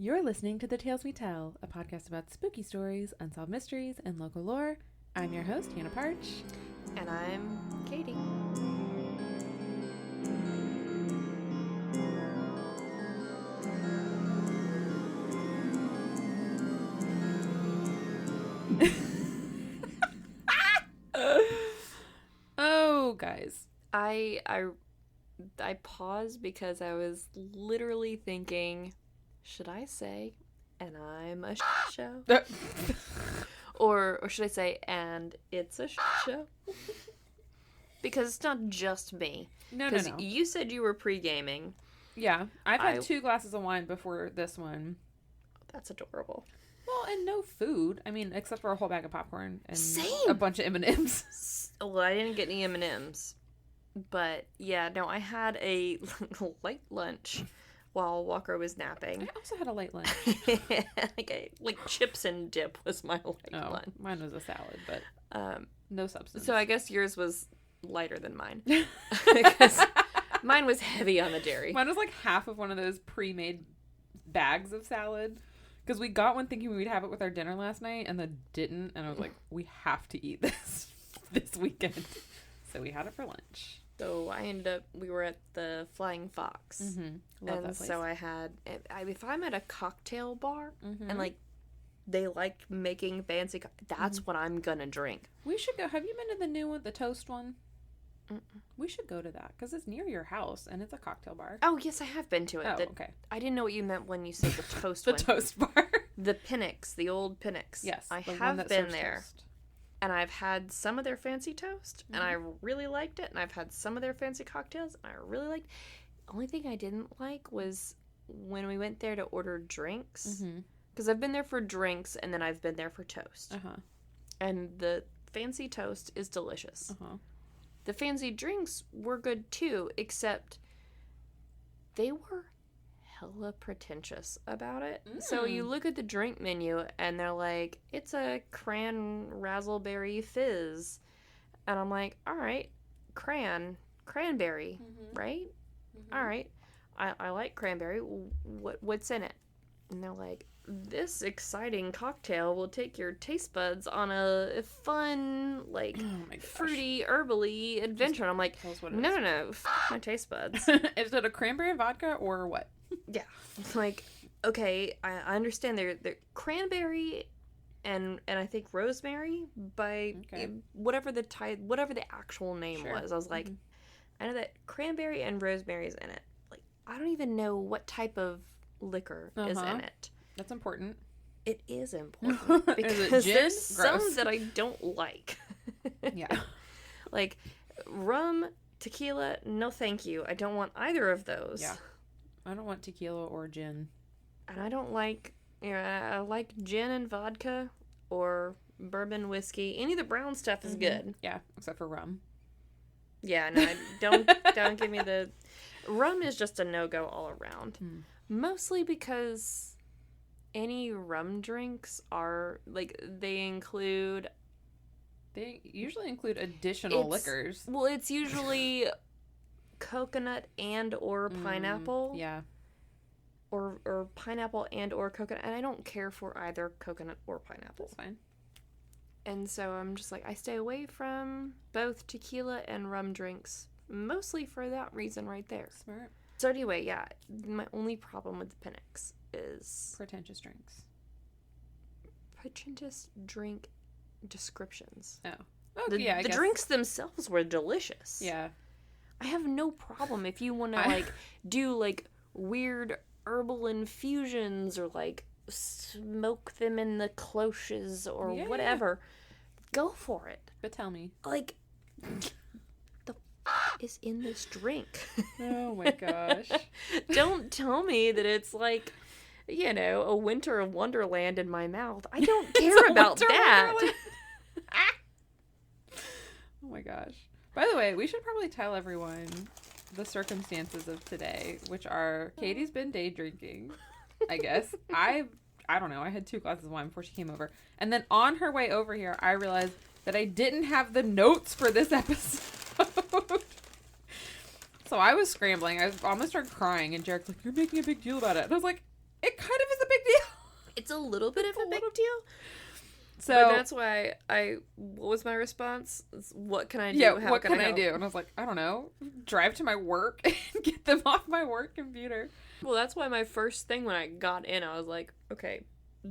You're listening to The Tales We Tell, a podcast about spooky stories, unsolved mysteries, and local lore. I'm your host, Hannah Parch. And I'm Katie. Oh, guys. I paused because I was literally thinking, should I say, and I'm a show? Or should I say, and it's a show? Because it's not just me. No. Because you said you were pre-gaming. Yeah, I've had 2 glasses of wine before this one. That's adorable. Well, and no food. I mean, except for a whole bag of popcorn and Same. a bunch of M&Ms. Well, I didn't get any M&Ms. But, yeah, no, I had a light lunch while Walker was napping. I also had a light lunch. like chips and dip was my light lunch. Mine was a salad, but no substance. So I guess yours was lighter than mine. Because mine was heavy on the dairy. Mine was like half of one of those pre-made bags of salad. Because we got one thinking we'd have it with our dinner last night and then didn't. And I was like, we have to eat this weekend. So we had it for lunch. So we were at the Flying Fox. Mm-hmm. Love that place. So if I'm at a cocktail bar and like they like making fancy, that's what I'm gonna drink. We should go. Have you been to the new one, the Toast one? Mm-mm. We should go to that because it's near your house and it's a cocktail bar. Oh, yes, I have been to it. Oh, okay. I didn't know what you meant when you said the Toast the one. Toast bar. The Pinnix, the old Pinnix. Yes, I have been there. Toast. And I've had some of their fancy toast, and I really liked it. And I've had some of their fancy cocktails, and I really liked it. The only thing I didn't like was when we went there to order drinks. Because I've been there for drinks, and then I've been there for toast. And the fancy toast is delicious. The fancy drinks were good, too, except they were hella pretentious about it. So you look at the drink menu and they're like, it's a cran razzleberry fizz, and I'm like, all right, cranberry, right? All right, I like cranberry. What's in it? And they're like, this exciting cocktail will take your taste buds on a fun, like, fruity, herbally adventure. And I'm like, no, my taste buds. Is it a cranberry and vodka or what? Yeah. Like, okay, I understand they're cranberry and I think rosemary by whatever the actual name was. I was like, I know that cranberry and rosemary is in it. Like, I don't even know what type of liquor is in it. That's important. It is important because there's some that I don't like. Yeah. Like rum, tequila, no thank you. I don't want either of those. Yeah. I don't want tequila or gin. And I don't like, I like gin and vodka or bourbon whiskey. Any of the brown stuff is good. Yeah, except for rum. Yeah, no, don't give me the... Rum is just a no-go all around. Mostly because any rum drinks are, like, they usually include additional liquors. Well, it's usually coconut and or pineapple. Yeah. Or pineapple and or coconut. And I don't care for either coconut or pineapple. That's fine. And so I'm just like, I stay away from both tequila and rum drinks. Mostly for that reason right there. Smart. So anyway, yeah, my only problem with the Pinnix is... Pretentious drinks. Pretentious drink descriptions. Oh. The drinks themselves were delicious. Yeah. I have no problem if you want to, like, do, like, weird herbal infusions or, like, smoke them in the cloches or whatever. Go for it. But tell me. Like, the is in this drink? Oh, my gosh. Don't tell me that it's, like, you know, a winter wonderland in my mouth. I don't care about that. Oh, my gosh. By the way, we should probably tell everyone the circumstances of today, which are Katie's been day drinking, I guess. I don't know. I had 2 glasses of wine before she came over. And then on her way over here, I realized that I didn't have the notes for this episode. So I was scrambling. I almost started crying. And Jarek's like, you're making a big deal about it. And I was like, it kind of is a it's a little bit of a big deal. So but that's why what was my response? What can I do? Yeah, How what can I help? do? And I was like, I don't know. Drive to my work and get them off my work computer. Well, that's why my first thing when I got in, I was like, okay,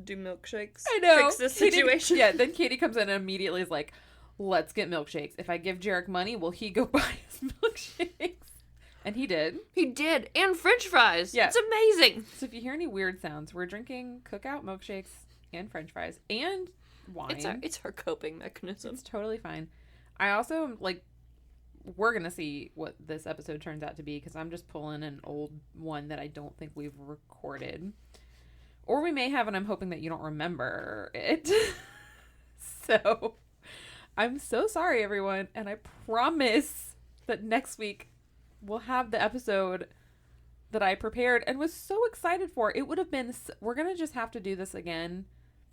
do milkshakes. I know. Fix this situation. Yeah, then Katie comes in and immediately is like, let's get milkshakes. If I give Jarek money, will he go buy his milkshakes? And he did. He did. And french fries. Yeah. It's amazing. So if you hear any weird sounds, we're drinking cookout milkshakes and french fries and wine. It's our coping mechanism. It's totally fine. I also, like, we're going to see what this episode turns out to be because I'm just pulling an old one that I don't think we've recorded. Or we may have, and I'm hoping that you don't remember it. So, I'm so sorry, everyone. And I promise that next week we'll have the episode that I prepared and was so excited for. It would have been, we're going to just have to do this again,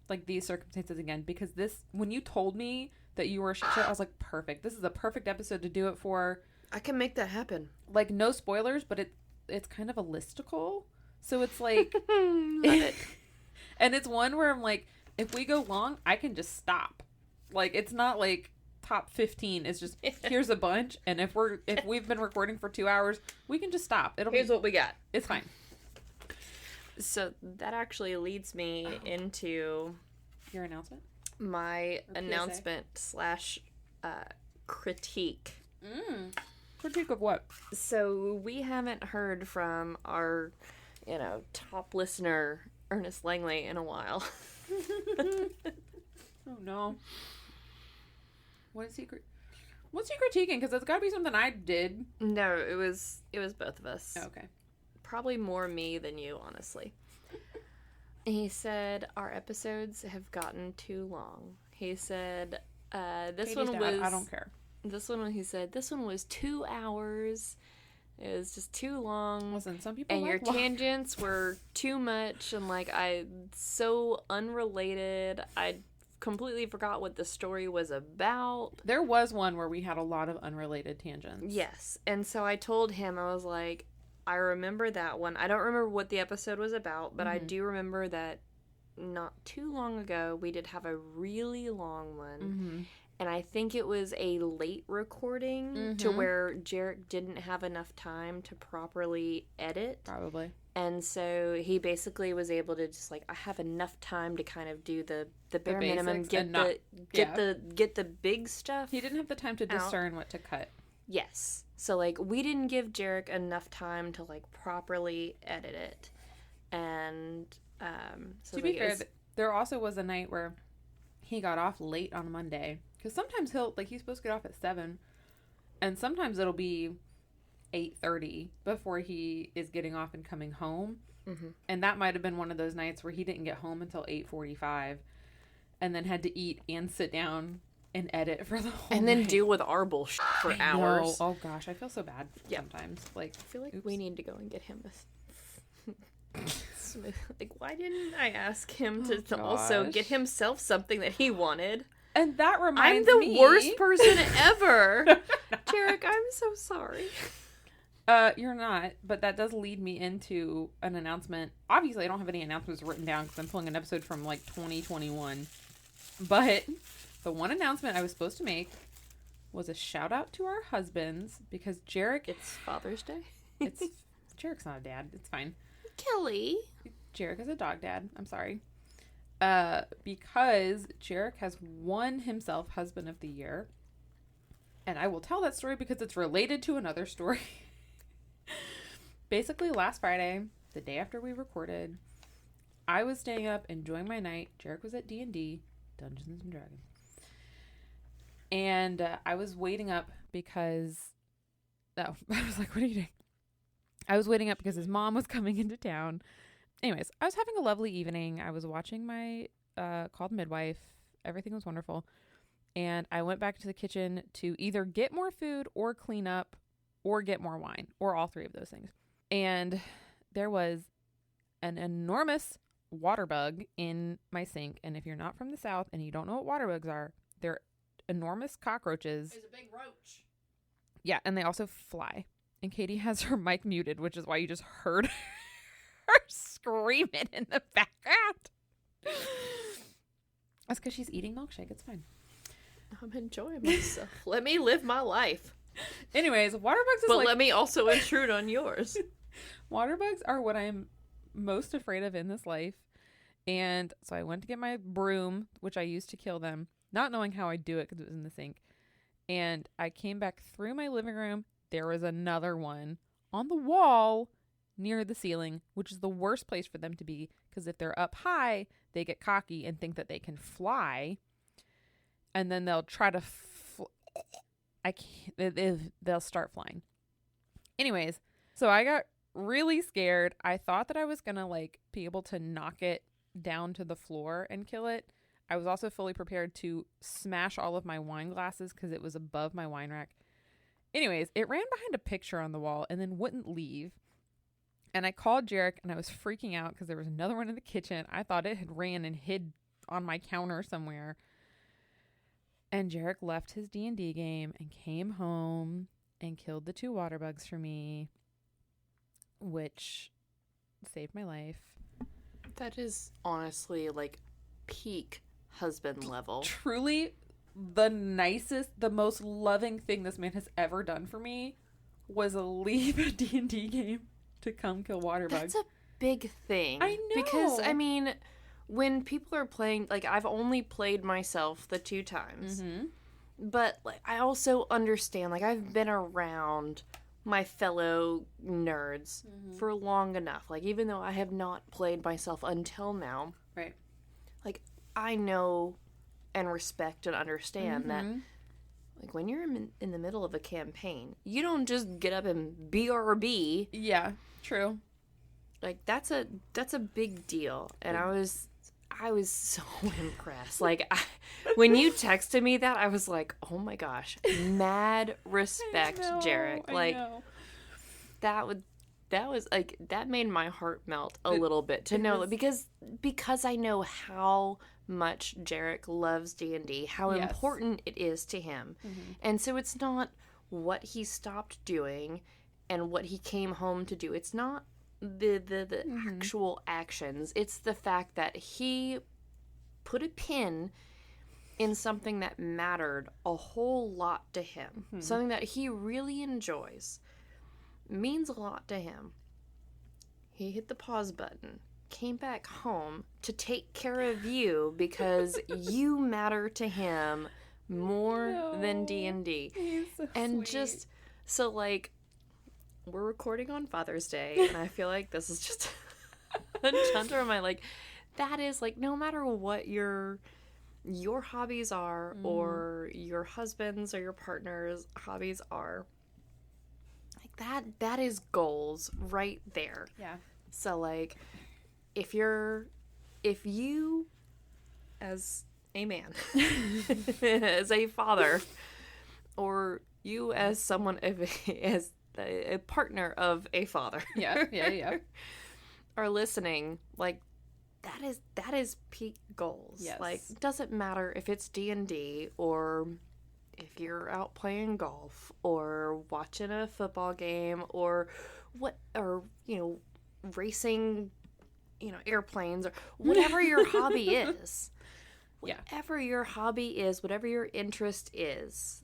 like these circumstances again, because when you told me that you were a shit show, I was like, perfect. This is a perfect episode to do it for. I can make that happen. Like, no spoilers, but it's kind of a listicle. So it's like, and it's one where I'm like, if we go long, I can just stop. Like, it's not like top 15. It's just, here's a bunch. And if we've been recording for 2 hours, we can just stop. Here's what we got. It's fine. So that actually leads me into your announcement. My announcement / critique. Critique of what? So we haven't heard from our, top listener, Ernest Langley, in a while. Oh no. What's he critiquing? Because it's got to be something I did. No, it was both of us. Okay. Probably more me than you, honestly. He said our episodes have gotten too long. He said this Katie's one dad, was. I don't care. This one, he said, this one was 2 hours. It was just too long. Listen, some people and like your tangents were too much, and so unrelated. I completely forgot what the story was about. There was one where we had a lot of unrelated tangents. Yes, and so I told him, I was like, I remember that one. I don't remember what the episode was about, but I do remember that not too long ago we did have a really long one. And I think it was a late recording to where Jarek didn't have enough time to properly edit. Probably. And so he basically was able to just I have enough time to kind of do the bare minimum, get the big stuff. He didn't have the time to discern what to cut. Yes. So we didn't give Jarek enough time to properly edit it. And so to be fair, there also was a night where he got off late on Monday. Because sometimes he's supposed to get off at 7. And sometimes it'll be 8:30 before he is getting off and coming home. And that might have been one of those nights where he didn't get home until 8:45. And then had to eat and sit down and edit for the whole And then night. deal with our bullshit for hours. Oh gosh, I feel so bad sometimes. I feel like we need to go and get him why didn't I ask him to also get himself something that he wanted? And that reminds me... I'm the worst person ever. Jarek, I'm so sorry. You're not, but that does lead me into an announcement. Obviously, I don't have any announcements written down because I'm pulling an episode from 2021. But the one announcement I was supposed to make was a shout out to our husbands because Jarek... It's Father's Day? Jarek's not a dad. It's fine. Kelly. Jarek is a dog dad. I'm sorry. Because Jarek has won himself Husband of the Year. And I will tell that story because it's related to another story. Basically, last Friday, the day after we recorded, I was staying up enjoying my night. Jarek was at D&D, Dungeons and Dragons. And I was waiting up because... No, I was like, what are you doing? I was waiting up because his mom was coming into town. Anyways, I was having a lovely evening. I was watching my Called Midwife. Everything was wonderful. And I went back to the kitchen to either get more food or clean up or get more wine or all 3 of those things. And there was an enormous water bug in my sink. And if you're not from the South and you don't know what water bugs are, they're enormous cockroaches. It's a big roach. Yeah, and they also fly. And Katie has her mic muted, which is why you just heard her screaming in the background. That's because she's eating milkshake. It's fine. I'm enjoying myself. Let me live my life. Anyways, water bugs is But like... let me also intrude on yours. Water bugs are what I'm most afraid of in this life. And so I went to get my broom, which I used to kill them, not knowing how I do it because it was in the sink. And I came back through my living room. There was another one on the wall near the ceiling, which is the worst place for them to be because if they're up high, they get cocky and think that they can fly. And then they'll try to... they'll start flying. Anyways, so I got really scared. I thought that I was going to like be able to knock it down to the floor and kill it. I was also fully prepared to smash all of my wine glasses because it was above my wine rack. Anyways, it ran behind a picture on the wall and then wouldn't leave. And I called Jarek and I was freaking out because there was another one in the kitchen. I thought it had ran and hid on my counter somewhere. And Jarek left his D&D game and came home and killed the 2 water bugs for me, which saved my life. That is honestly like peak husband level. Truly the nicest, the most loving thing this man has ever done for me was leave a D&D game to come kill water bugs. That's a big thing. I know. Because, I mean, when people are playing, like, I've only played myself the 2 times. Mm-hmm. But, like, I also understand, like, I've been around my fellow nerds for long enough. Like, even though I have not played myself until now. Right. Like, I know and respect and understand that, like, when you're in the middle of a campaign, you don't just get up and BRB. Yeah, true. Like, that's a big deal. And I was so impressed. Like, when you texted me that, I was like, oh my gosh, mad respect, Jarek. Like, that was like, that made my heart melt a little bit to know, because I know how much Jarek loves D&D, how important it is to him. And so it's not what he stopped doing and what he came home to do. It's not the actual actions. It's the fact that he put a pin in something that mattered a whole lot to him. Something that he really enjoys. Means a lot to him. He hit the pause button. Came back home to take care of you because you matter to him more than D&D. He's so and sweet. Just so, like, we're recording on Father's Day, and I feel like this is just a chunder of my, like, that is, like, no matter what your hobbies are, or your husband's or your partner's hobbies are, like, that is goals right there. Yeah. So, like, if you, as a man, as a father, or you as someone, as a partner of a father, yeah, are listening, like, that is peak goals. Yes. Like, it doesn't matter if it's D&D or if you're out playing golf or watching a football game or racing, airplanes or whatever your hobby is. Whatever your hobby is, whatever your interest is,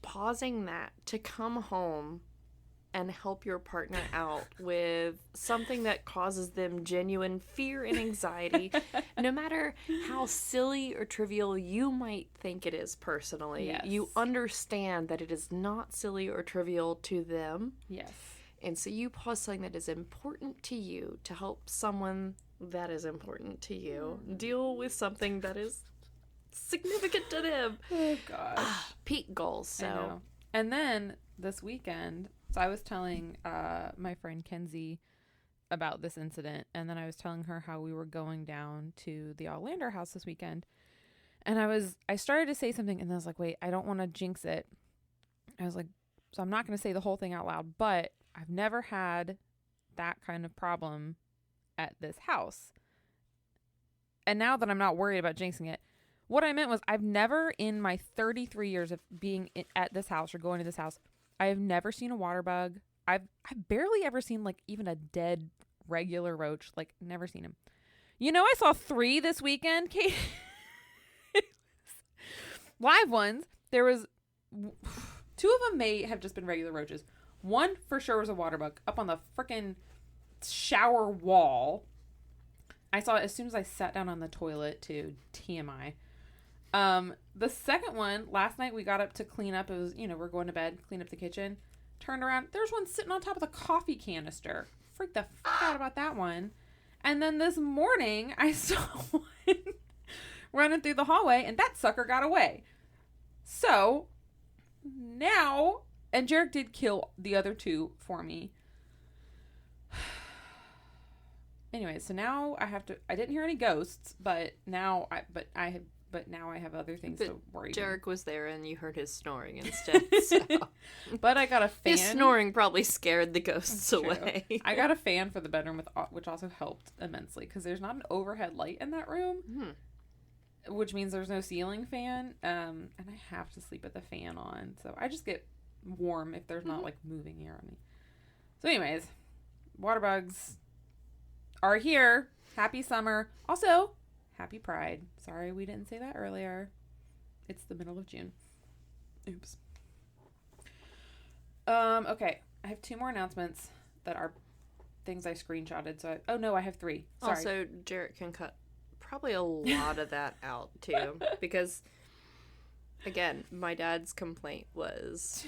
pausing that to come home and help your partner out with something that causes them genuine fear and anxiety, no matter how silly or trivial you might think it is personally. You understand that it is not silly or trivial to them. Yes. And so you pause something that is important to you to help someone that is important to you deal with something that is significant to them. Oh, gosh. Peak goals. So. I know. And then this weekend, so I was telling my friend Kenzie about this incident, and then I was telling her how we were going down to the Allander house this weekend. And I started to say something, and then I was like, wait, I don't want to jinx it. I was like, so I'm not going to say the whole thing out loud, but I've never had that kind of problem at this house. And now that I'm not worried about jinxing it, what I meant was I've never, in my 33 years of being at this house or going to this house, I have never seen a water bug. I've barely ever seen, like, even a dead regular roach. Like, never seen him. You know, I saw 3 this weekend, Kate. Live ones. There was 2 of them may have just been regular roaches. One for sure was a water bug up on the frickin' shower wall. I saw it as soon as I sat down on the toilet too. TMI. The second one, last night we got up to clean up. It was, we're going to bed, clean up the kitchen. Turned around. There's one sitting on top of the coffee canister. Freaked the fuck out about that one. And then this morning, I saw one running through the hallway, and that sucker got away. So, now, and Jarek did kill the other 2 for me. Anyway, so now I didn't hear any ghosts, but now I have other things to worry about. Jarek was there and you heard his snoring instead. So. But I got a fan. His snoring probably scared the ghosts away. I got a fan for the bedroom, which also helped immensely because there's not an overhead light in that room, which means there's no ceiling fan, and I have to sleep with the fan on. So I just get warm if there's not like moving air on me. So anyways, water bugs are here. Happy summer. Also, happy Pride. Sorry we didn't say that earlier. It's the middle of June. Oops. Okay. I have 2 more announcements that are things I screenshotted. So I have 3. Sorry. Also, Jarek can cut probably a lot of that out too, because again, my dad's complaint was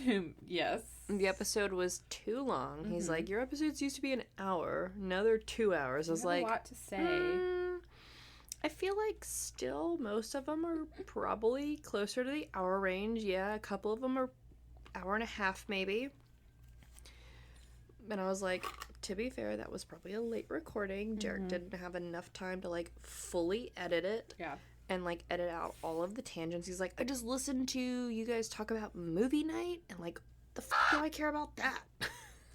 yes, the episode was too long. He's like, your episodes used to be an hour, now they're 2 hours. I was like, a lot to say. I feel like still most of them are probably closer to the hour range. Yeah, a couple of them are hour and a half maybe. And I was like, to be fair, that was probably a late recording. Jarek didn't have enough time to like fully edit it. Yeah. And like edit out all of the tangents. He's like, I just listened to you guys talk about movie night, and like, the fuck do I care about that?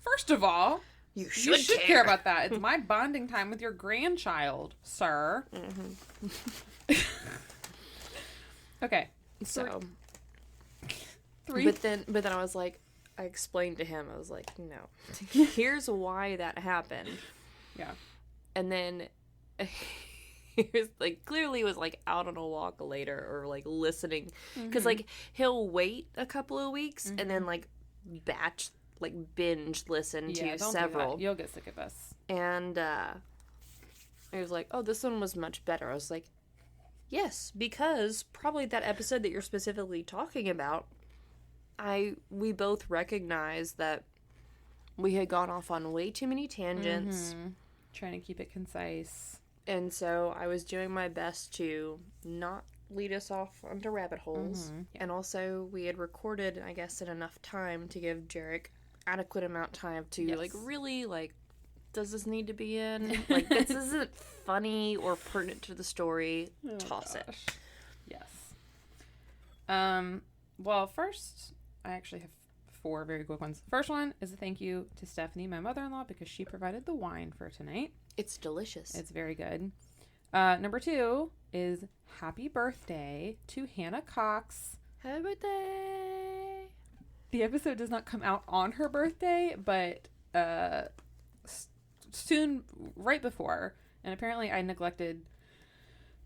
First of all, you should care about that. It's my bonding time with your grandchild, sir. Okay. So 3. But then I was like, I explained to him, I was like, no. Here's why that happened. Yeah. And then he was like, clearly was like out on a walk later or like listening. Because like he'll wait a couple of weeks and then like binge listen to several. You'll get sick of us. And he was like, oh, this one was much better. I was like, yes, because probably that episode that you're specifically talking about, we both recognized that we had gone off on way too many tangents. Trying to keep it concise. And so I was doing my best to not lead us off onto rabbit holes. And also we had recorded, I guess, in enough time to give Jarek adequate amount of time to like really like, does this need to be in? Like, this isn't funny or pertinent to the story. Toss it. Yes. Well, first, I actually have 4 very quick ones. First one is a thank you to Stephanie, my mother-in-law, because she provided the wine for tonight. It's delicious. It's very good. Number 2 is happy birthday to Hannah Cox. Happy birthday! The episode does not come out on her birthday, but soon, right before. And apparently I neglected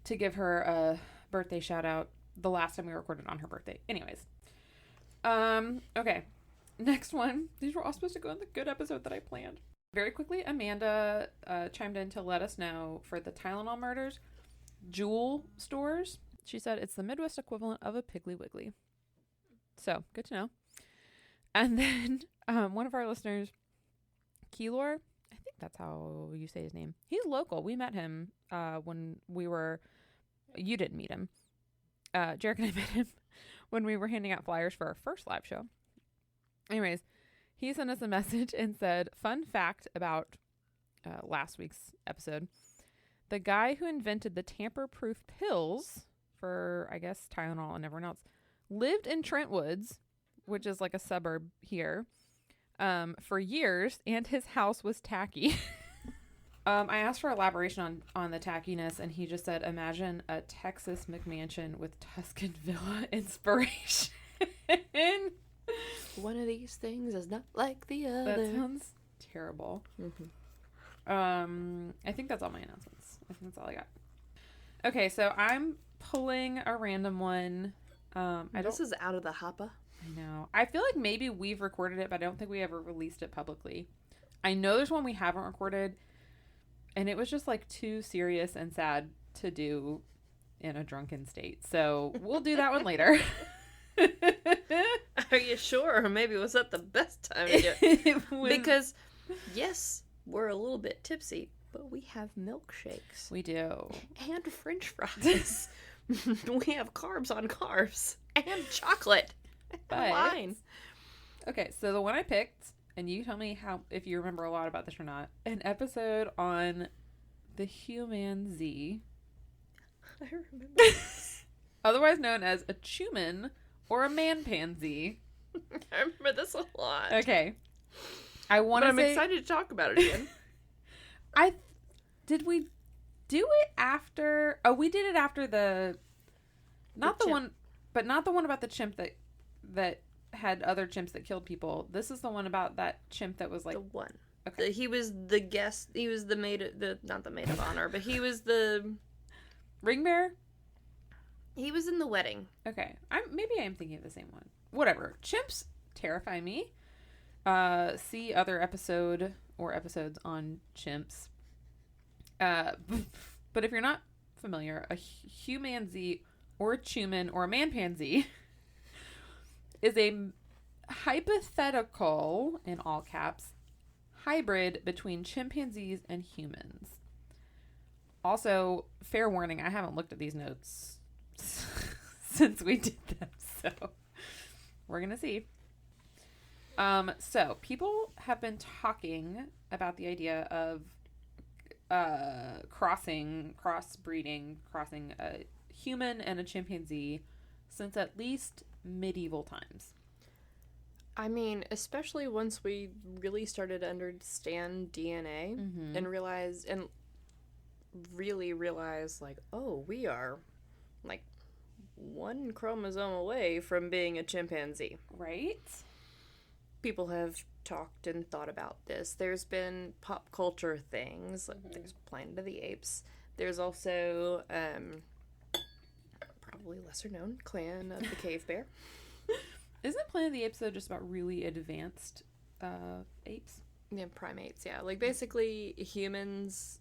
to give her a birthday shout out the last time we recorded on her birthday. Anyways. Okay. Next one. These were all supposed to go in the good episode that I planned. Very quickly, Amanda chimed in to let us know for the Tylenol murders, Jewel stores. She said it's the Midwest equivalent of a Piggly Wiggly. So, good to know. And then one of our listeners, Keylor, I think that's how you say his name. He's local. We met him when we were... You didn't meet him. Jarek and I met him when we were handing out flyers for our first live show. Anyways, he sent us a message and said, fun fact about last week's episode. The guy who invented the tamper-proof pills for, I guess, Tylenol and everyone else, lived in Trentwoods, which is like a suburb here, for years, and his house was tacky. I asked for elaboration on the tackiness, and he just said, imagine a Texas McMansion with Tuscan Villa inspiration. One of these things is not like the other. That sounds terrible. I think that's all my announcements. I think that's all I got. Okay, so I'm pulling a random one. This is out of the hopper. I know. I feel like maybe we've recorded it, but I don't think we ever released it publicly. I know there's one we haven't recorded, and it was just like too serious and sad to do in a drunken state. So we'll do that one later. Are you sure? Or maybe was that the best time to do it? Because, yes, we're a little bit tipsy, but we have milkshakes. We do. And French fries. We have carbs on carbs. And chocolate. But, and wine. Okay, so the one I picked, and you tell me if you remember a lot about this or not, an episode on the Humanzee. I remember this. Otherwise known as a Chuman or a man-pansy. I remember this a lot. Okay. I'm excited to talk about it again. Did we do it after... Oh, we did it after not the one about the chimp that had other chimps that killed people. This is the one about that chimp that was like... The one. Okay. He was the guest. He was the not the maid of honor, but he was the... Ring bearer? He was in the wedding. Okay. Maybe I am thinking of the same one. Whatever. Chimps terrify me. See other episode or episodes on chimps. But if you're not familiar, a Humanzee or a Chuman or a man-pansy is a hypothetical, in all caps, hybrid between chimpanzees and humans. Also, fair warning, I haven't looked at these notes since we did them, so we're gonna see. So people have been talking about the idea of crossbreeding a human and a chimpanzee since at least medieval times. I mean, especially once we really started to understand DNA and really realize, like, oh, we are, like, one chromosome away from being a chimpanzee. Right? People have talked and thought about this. There's been pop culture things, like there's Planet of the Apes. There's also, probably lesser known, Clan of the Cave Bear. Isn't Planet of the Apes, though, just about really advanced apes? Yeah, primates, yeah. Like, basically, humans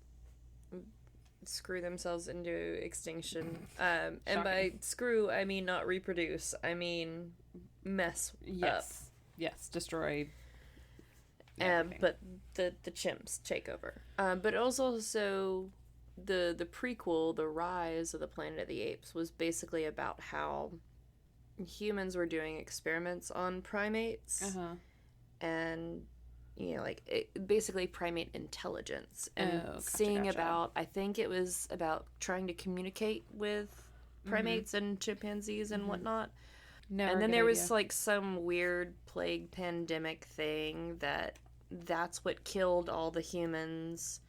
screw themselves into extinction. And by screw, I mean not reproduce. I mean mess up. Yes, destroy. But the chimps take over. But it was also the prequel, The Rise of the Planet of the Apes, was basically about how humans were doing experiments on primates. And, you know, like, basically primate intelligence. And seeing about, I think it was about trying to communicate with primates and chimpanzees and whatnot. And then there was like some weird plague pandemic thing that's what killed all the humans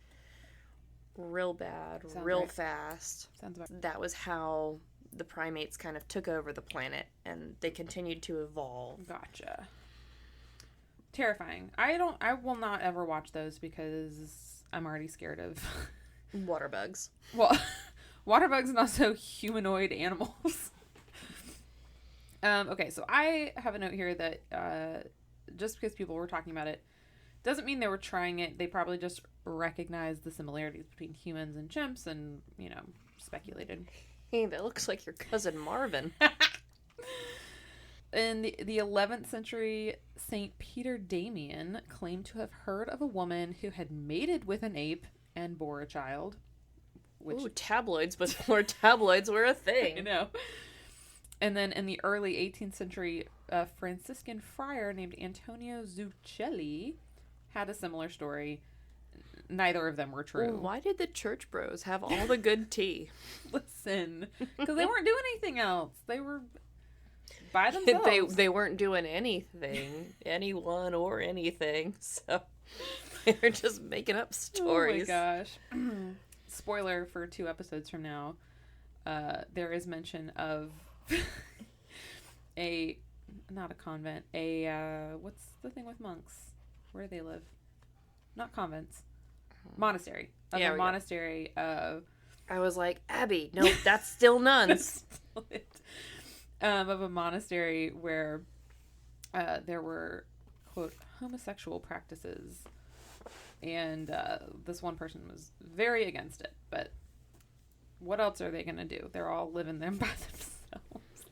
real bad, fast. Sounds about. That was how the primates kind of took over the planet, and they continued to evolve. Gotcha. Terrifying. I will not ever watch those because I'm already scared of water bugs. Well, water bugs and also humanoid animals. Okay, so I have a note here that just because people were talking about it doesn't mean they were trying it. They probably just recognized the similarities between humans and chimps and, you know, speculated. Hey, that looks like your cousin Marvin. In the 11th century, St. Peter Damian claimed to have heard of a woman who had mated with an ape and bore a child. Ooh, tabloids before tabloids were a thing. I know. And then in the early 18th century, a Franciscan friar named Antonio Zucchelli had a similar story. Neither of them were true. Well, why did the church bros have all the good tea? Listen, because they weren't doing anything else. They were by themselves. They weren't doing anything, anyone or anything. So they were just making up stories. Oh my gosh. Spoiler for 2 episodes from now. There is mention of not a convent, what's the thing with monks? Where do they live? Not convents. Monastery. of a monastery of... I was like, Abby, no, that's still nuns. Of a monastery where there were, quote, homosexual practices. And this one person was very against it. But what else are they going to do? They're all living them by themselves.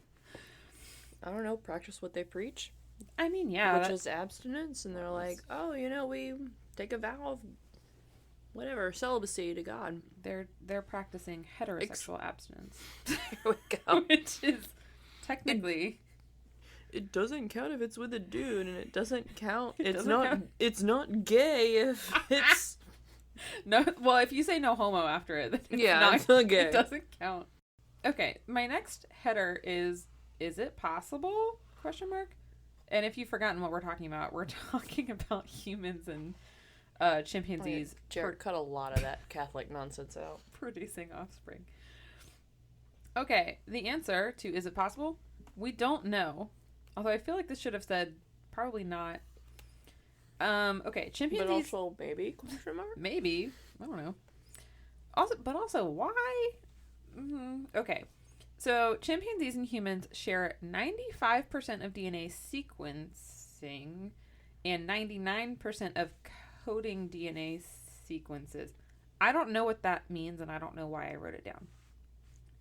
I don't know, practice what they preach. I mean, yeah. Which is abstinence. And they're like, oh, we take a vow of whatever, celibacy to God. They're practicing heterosexual abstinence. There we go. Which is technically... It doesn't count if it's with a dude, and it doesn't count. It's not gay if it's... No, well, if you say no homo after it, then it's not gay. It doesn't count. Okay, my next header is it possible? ? And if you've forgotten what we're talking about, we're talking about humans and chimpanzees. Jared cut a lot of that Catholic nonsense out. Producing offspring. Okay, the answer to is it possible? We don't know. Although I feel like this should have said probably not. Okay, chimpanzees. But also maybe? ? Maybe. I don't know. Also, why? Okay. So, chimpanzees and humans share 95% of DNA sequencing and 99% of coding DNA sequences. I don't know what that means, and I don't know why I wrote it down.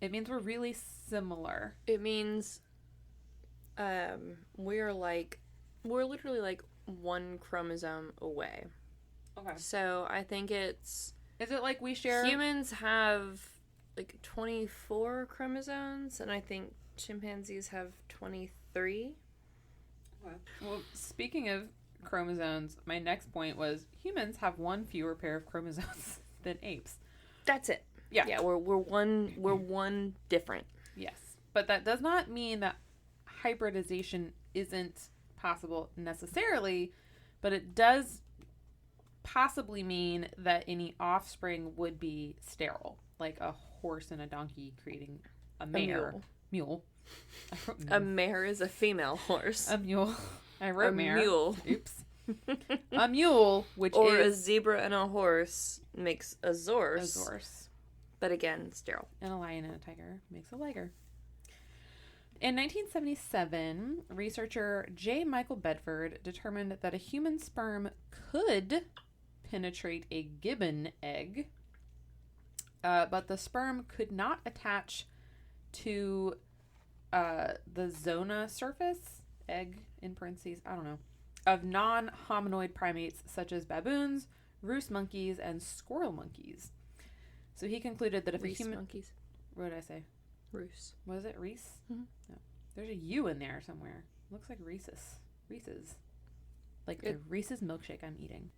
It means we're really similar. It means we're literally like one chromosome away. Okay. So I think it's... Is it like we share... Humans have like 24 chromosomes, and I think chimpanzees have 23. Okay. Well, speaking of chromosomes, my next point was humans have one fewer pair of chromosomes than apes. That's it. Yeah. Yeah, we're one different. Yes. But that does not mean that hybridization isn't possible necessarily, but it does possibly mean that any offspring would be sterile, like a horse and a donkey creating a mare. Mule. A mare is a female horse. A mule. I wrote a mare. Mule. Oops. A mule, which or is... a zebra and a horse makes a zorse. A zorse. But again, sterile. And a lion and a tiger makes a liger. In 1977, researcher J. Michael Bedford determined that a human sperm could penetrate a gibbon egg, but the sperm could not attach to the zona surface, egg in parentheses, I don't know, of non-hominoid primates such as baboons, rhesus monkeys, and squirrel monkeys. So he concluded that if Reese a human... monkeys. What did I say? Reese. Was it Reese? Mm-hmm. No. There's a U in there somewhere. Looks like Reese's. Reese's. Like the Reese's milkshake I'm eating.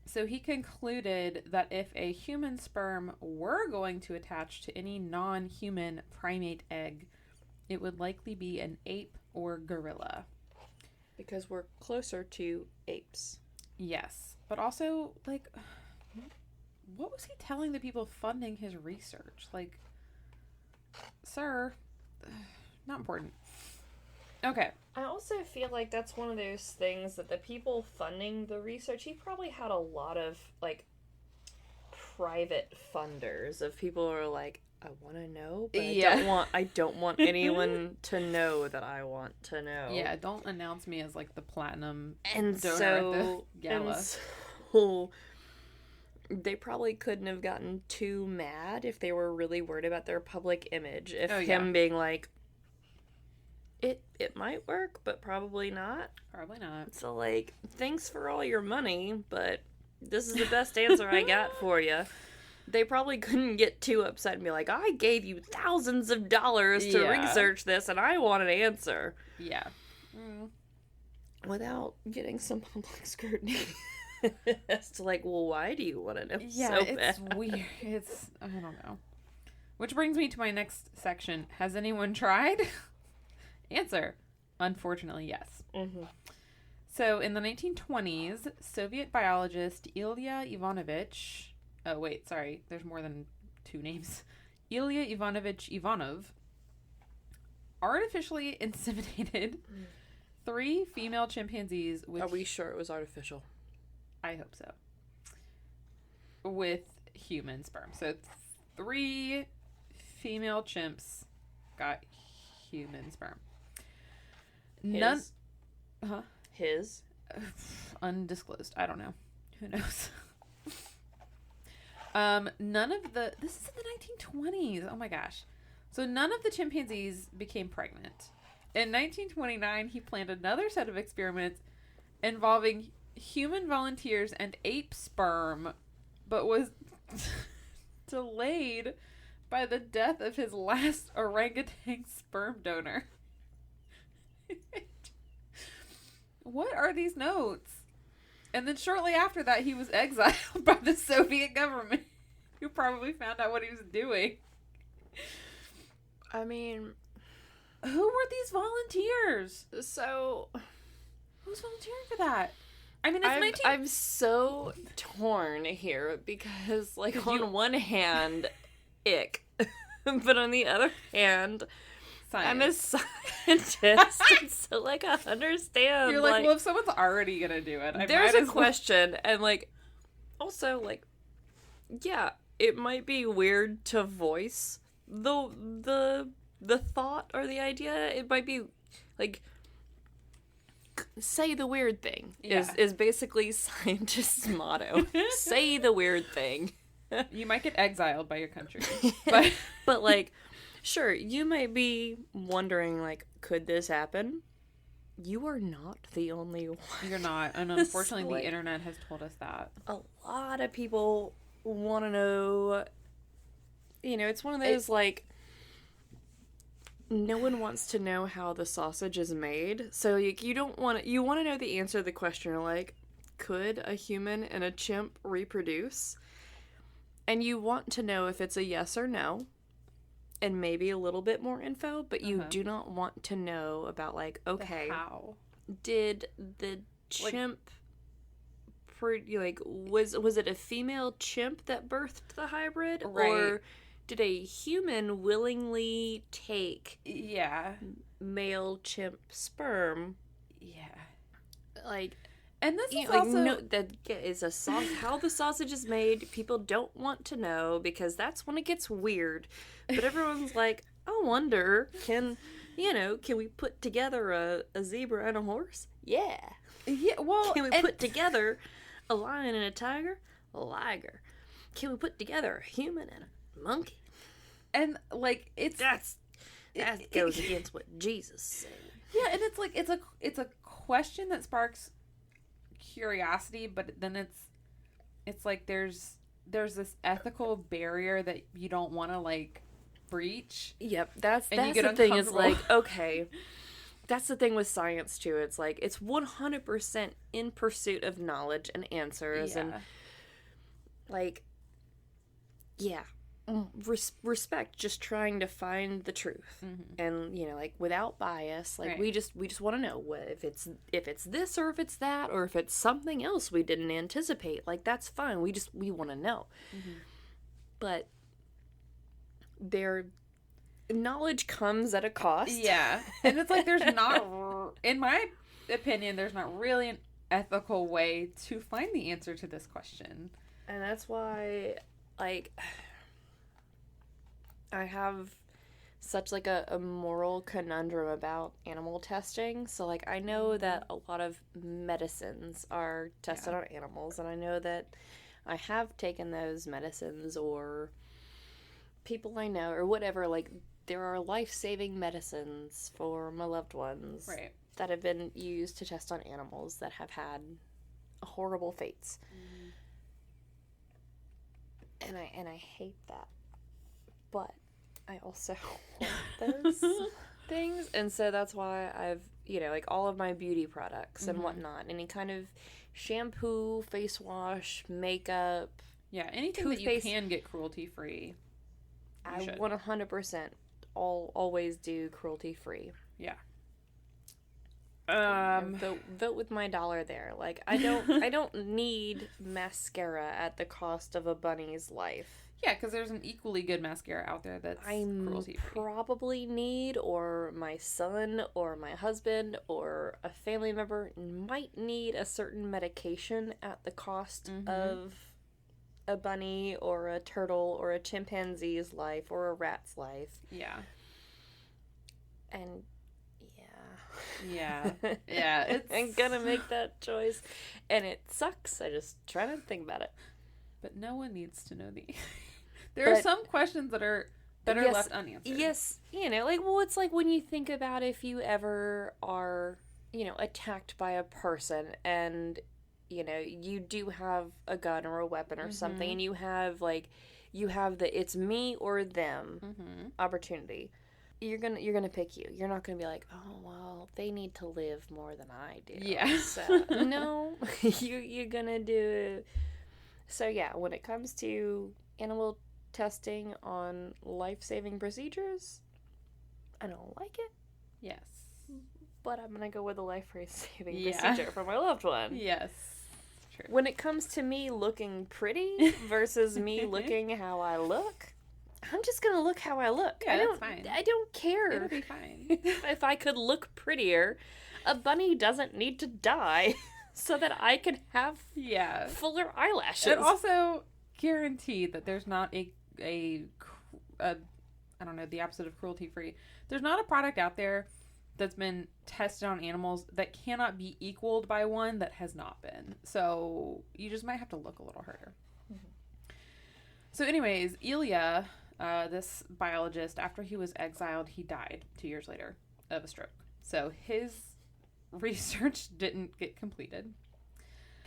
So he concluded that if a human sperm were going to attach to any non-human primate egg, it would likely be an ape or gorilla. Because we're closer to apes. Yes. But also, like, what was he telling the people funding his research? Like, sir, not important. Okay. I also feel like that's one of those things that the people funding the research, he probably had a lot of, like, private funders of people who are like, I want to know, but I don't want anyone to know that I want to know. Yeah, don't announce me as, like, the platinum donor at the gala. So they probably couldn't have gotten too mad if they were really worried about their public image. If him being like, it might work, but probably not. Probably not. So, like, thanks for all your money, but this is the best answer I got for you. They probably couldn't get too upset and be like, I gave you thousands of dollars to research this, and I want an answer. Yeah. Without getting some public scrutiny. It's like, well, why do you want to know it's weird. I don't know. Which brings me to my next section. Has anyone tried? Answer. Unfortunately, yes. Mm-hmm. So, in the 1920s, Soviet biologist Ilya Ivanovich... Oh, wait, sorry. There's more than two names. Ilya Ivanovich Ivanov artificially inseminated 3 female chimpanzees with... Are we sure it was artificial? I hope so. With human sperm. So 3 female chimps got human sperm. None. Huh? His. Undisclosed. I don't know. Who knows? None of the. This is in the 1920s. Oh my gosh. So none of the chimpanzees became pregnant. In 1929, he planned another set of experiments involving human volunteers and ape sperm, but was delayed by the death of his last orangutan sperm donor. What are these notes? And then shortly after that, he was exiled by the Soviet government, who probably found out what he was doing. I mean, who were these volunteers? So, who's volunteering for that? I mean, I'm so torn here because, like, on one hand, ick. But on the other hand, science. I'm a scientist, and so, like, I understand. You're like, well, if someone's already gonna do it, there's a question, and, like, also, like, yeah, it might be weird to voice the thought or the idea. It might be, like, say the weird thing is basically scientists' motto. Say the weird thing. You might get exiled by your country. But like, sure, you might be wondering, like, could this happen? You are not the only one. You're not. And unfortunately, the internet has told us that. A lot of people want to know, you know, it's one of those, like, no one wants to know how the sausage is made. So, like, you want to know the answer to the question. You're like, could a human and a chimp reproduce? And you want to know if it's a yes or no, and maybe a little bit more info, but you do not want to know about, like, okay, how did the chimp, was it a female chimp that birthed the hybrid, right, or did a human willingly take male chimp sperm? Yeah, like. And this is also... that is how the sausage is made. People don't want to know because that's when it gets weird. But everyone's like, I wonder, can we put together a zebra and a horse? Yeah. Yeah, well... Can we put together a lion and a tiger? A liger. Can we put together a human and a monkey? And, like, it's... That goes against what Jesus said. Yeah, and it's like, it's a question that sparks curiosity, but then it's like there's this ethical barrier that you don't want to, like, breach. Yep, that's the thing. Is like, okay, that's the thing with science too. It's like it's 100% in pursuit of knowledge and answers, and like, respect just trying to find the truth, and, you know, like, without bias, like, we just want to know if it's this or if it's that or if it's something else we didn't anticipate. Like, that's fine. We want to know. But their knowledge comes at a cost. Yeah. And it's like there's not, in my opinion, there's not really an ethical way to find the answer to this question. And that's why, like, I have such, like, a moral conundrum about animal testing. So, like, I know that a lot of medicines are tested on animals, and I know that I have taken those medicines, or people I know, or whatever. Like, there are life-saving medicines for my loved ones that have been used to test on animals that have had horrible fates. And I hate that. But I also want those things. And so that's why I've, you know, like, all of my beauty products and whatnot, any kind of shampoo, face wash, makeup. Yeah, anything toothpaste, that you can get cruelty-free. I 100% always do cruelty-free. Yeah. Vote with my dollar there. Like, I don't need mascara at the cost of a bunny's life. Yeah, because there's an equally good mascara out there that's cruelty-free. Probably need, or my son or my husband or a family member might need a certain medication at the cost of a bunny or a turtle or a chimpanzee's life or a rat's life. Yeah. And yeah. Yeah. I'm gonna make that choice. And it sucks. I just try not to think about it. But no one needs to know the... There are some questions that are left unanswered. Yes. It's like when you think about if you ever are, attacked by a person and, you do have a gun or a weapon or something, and you have the it's me or them opportunity. You're gonna pick you. You're not gonna be like, oh well, they need to live more than I do. Yeah. So no, you're gonna do. So yeah, when it comes to animal testing on life-saving procedures, I don't like it. Yes. But I'm gonna go with a life-saving procedure for my loved one. Yes. True. When it comes to me looking pretty versus me looking how I look, I'm just gonna look how I look. Yeah, that's fine. I don't care. It'll be fine. If I could look prettier, a bunny doesn't need to die so that I can have fuller eyelashes. It also guaranteed that there's not a I don't know, the opposite of cruelty-free. There's not a product out there that's been tested on animals that cannot be equaled by one that has not been. So you just might have to look a little harder. So anyways, Ilya, this biologist, after he was exiled, he died 2 years later of a stroke. So his research didn't get completed.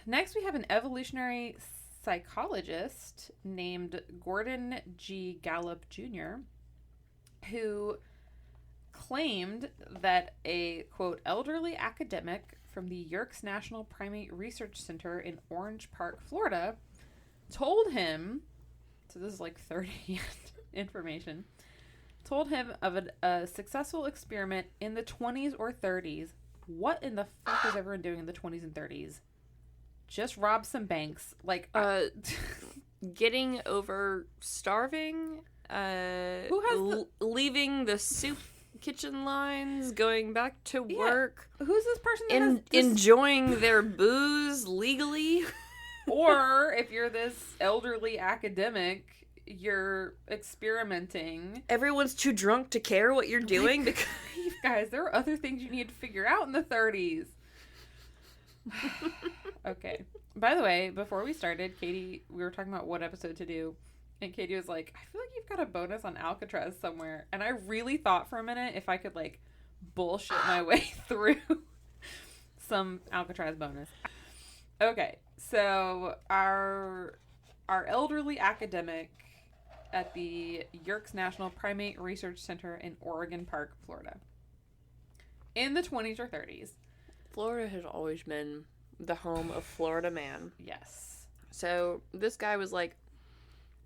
Next, we have an evolutionary psychologist named Gordon G. Gallup Jr., who claimed that a, quote, elderly academic from the Yerkes National Primate Research Center in Orange Park, Florida, told him, so this is like third-hand information, told him of a successful experiment in the 20s or 30s. What in the fuck was everyone doing in the 20s and 30s? Just rob some banks. Like, getting over starving, who has leaving the soup kitchen lines, going back to work. Who's this person that has enjoying their booze legally? Or if you're this elderly academic, you're experimenting. Everyone's too drunk to care what you're doing. Because guys, there are other things you need to figure out in the 30s. Okay. By the way, before we started, Katie, we were talking about what episode to do. And Katie was like, I feel like you've got a bonus on Alcatraz somewhere. And I really thought for a minute if I could, like, bullshit my way through some Alcatraz bonus. Okay. So our elderly academic at the Yerkes National Primate Research Center in Oregon Park, Florida. In the 20s or 30s. Florida has always been the home of Florida man. Yes. So this guy was like,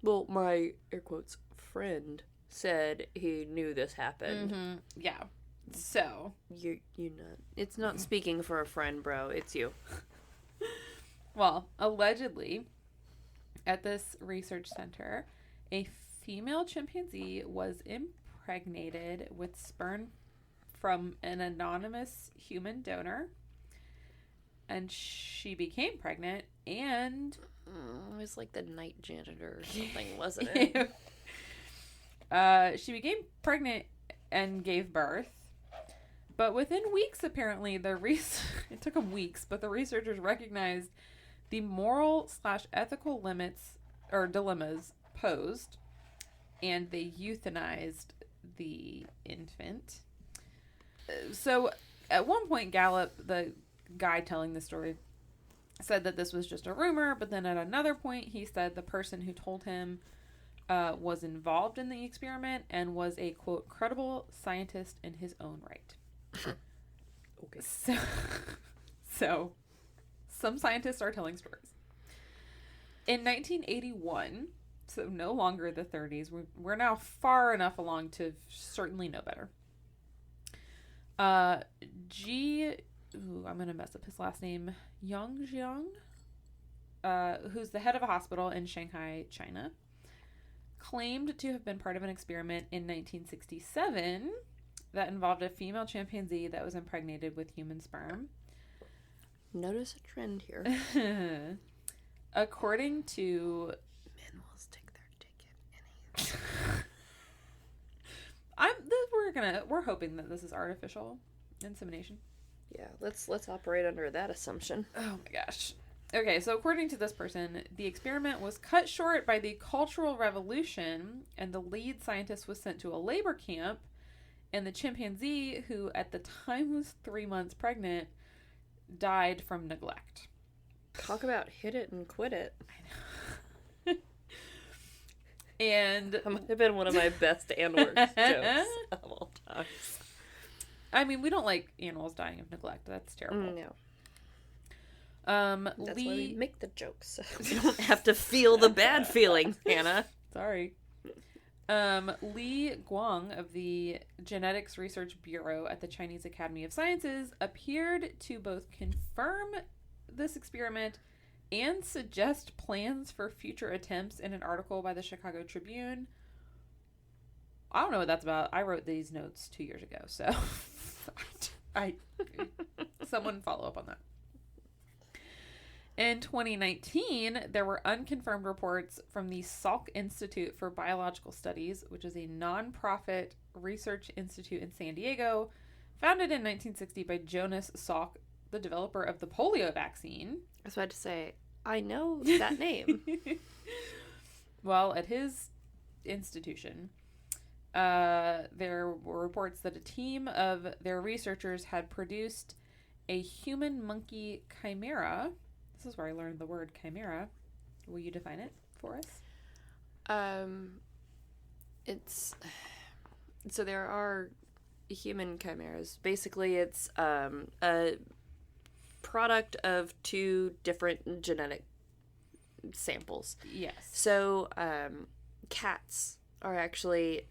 well, my, air quotes, friend said he knew this happened. Mm-hmm. Yeah. So. You not. It's not speaking for a friend, bro. It's you. Well, allegedly, at this research center, a female chimpanzee was impregnated with sperm from an anonymous human donor, and she became pregnant, and it was like the night janitor or something, wasn't it? She became pregnant and gave birth, but within weeks, apparently, it took them weeks, but the researchers recognized the moral/ethical limits or dilemmas posed, and they euthanized the infant. So at one point, Gallup, the guy telling the story, said that this was just a rumor, but then at another point he said the person who told him was involved in the experiment and was a, quote, credible scientist in his own right. Okay. So some scientists are telling stories. In 1981, so no longer the 30s, we're now far enough along to certainly know better. I'm going to mess up his last name, Yongjiang, who's the head of a hospital in Shanghai, China, claimed to have been part of an experiment in 1967 that involved a female chimpanzee that was impregnated with human sperm. Notice a trend here. According to we're hoping that this is artificial insemination. Yeah, let's operate under that assumption. Oh my gosh. Okay, so according to this person, the experiment was cut short by the Cultural Revolution, and the lead scientist was sent to a labor camp, and the chimpanzee, who at the time was 3 months pregnant, died from neglect. Talk about hit it and quit it. I know. And that might have been one of my best and worst jokes of all time. I mean, we don't like animals dying of neglect. That's terrible. No. That's Lee... why we make the jokes. So we don't have to feel the bad feelings, Hannah. Sorry. Li Guang of the Genetics Research Bureau at the Chinese Academy of Sciences appeared to both confirm this experiment and suggest plans for future attempts in an article by the Chicago Tribune. I don't know what that's about. I wrote these notes 2 years ago, so someone follow up on that. In 2019, there were unconfirmed reports from the Salk Institute for Biological Studies, which is a nonprofit research institute in San Diego, founded in 1960 by Jonas Salk, the developer of the polio vaccine. I was about to say, I know that name. Well, at his institution, there were reports that a team of their researchers had produced a human-monkey chimera. This is where I learned the word chimera. Will you define it for us? It's so there are human chimeras. Basically, it's a product of two different genetic samples. Yes. So cats are actually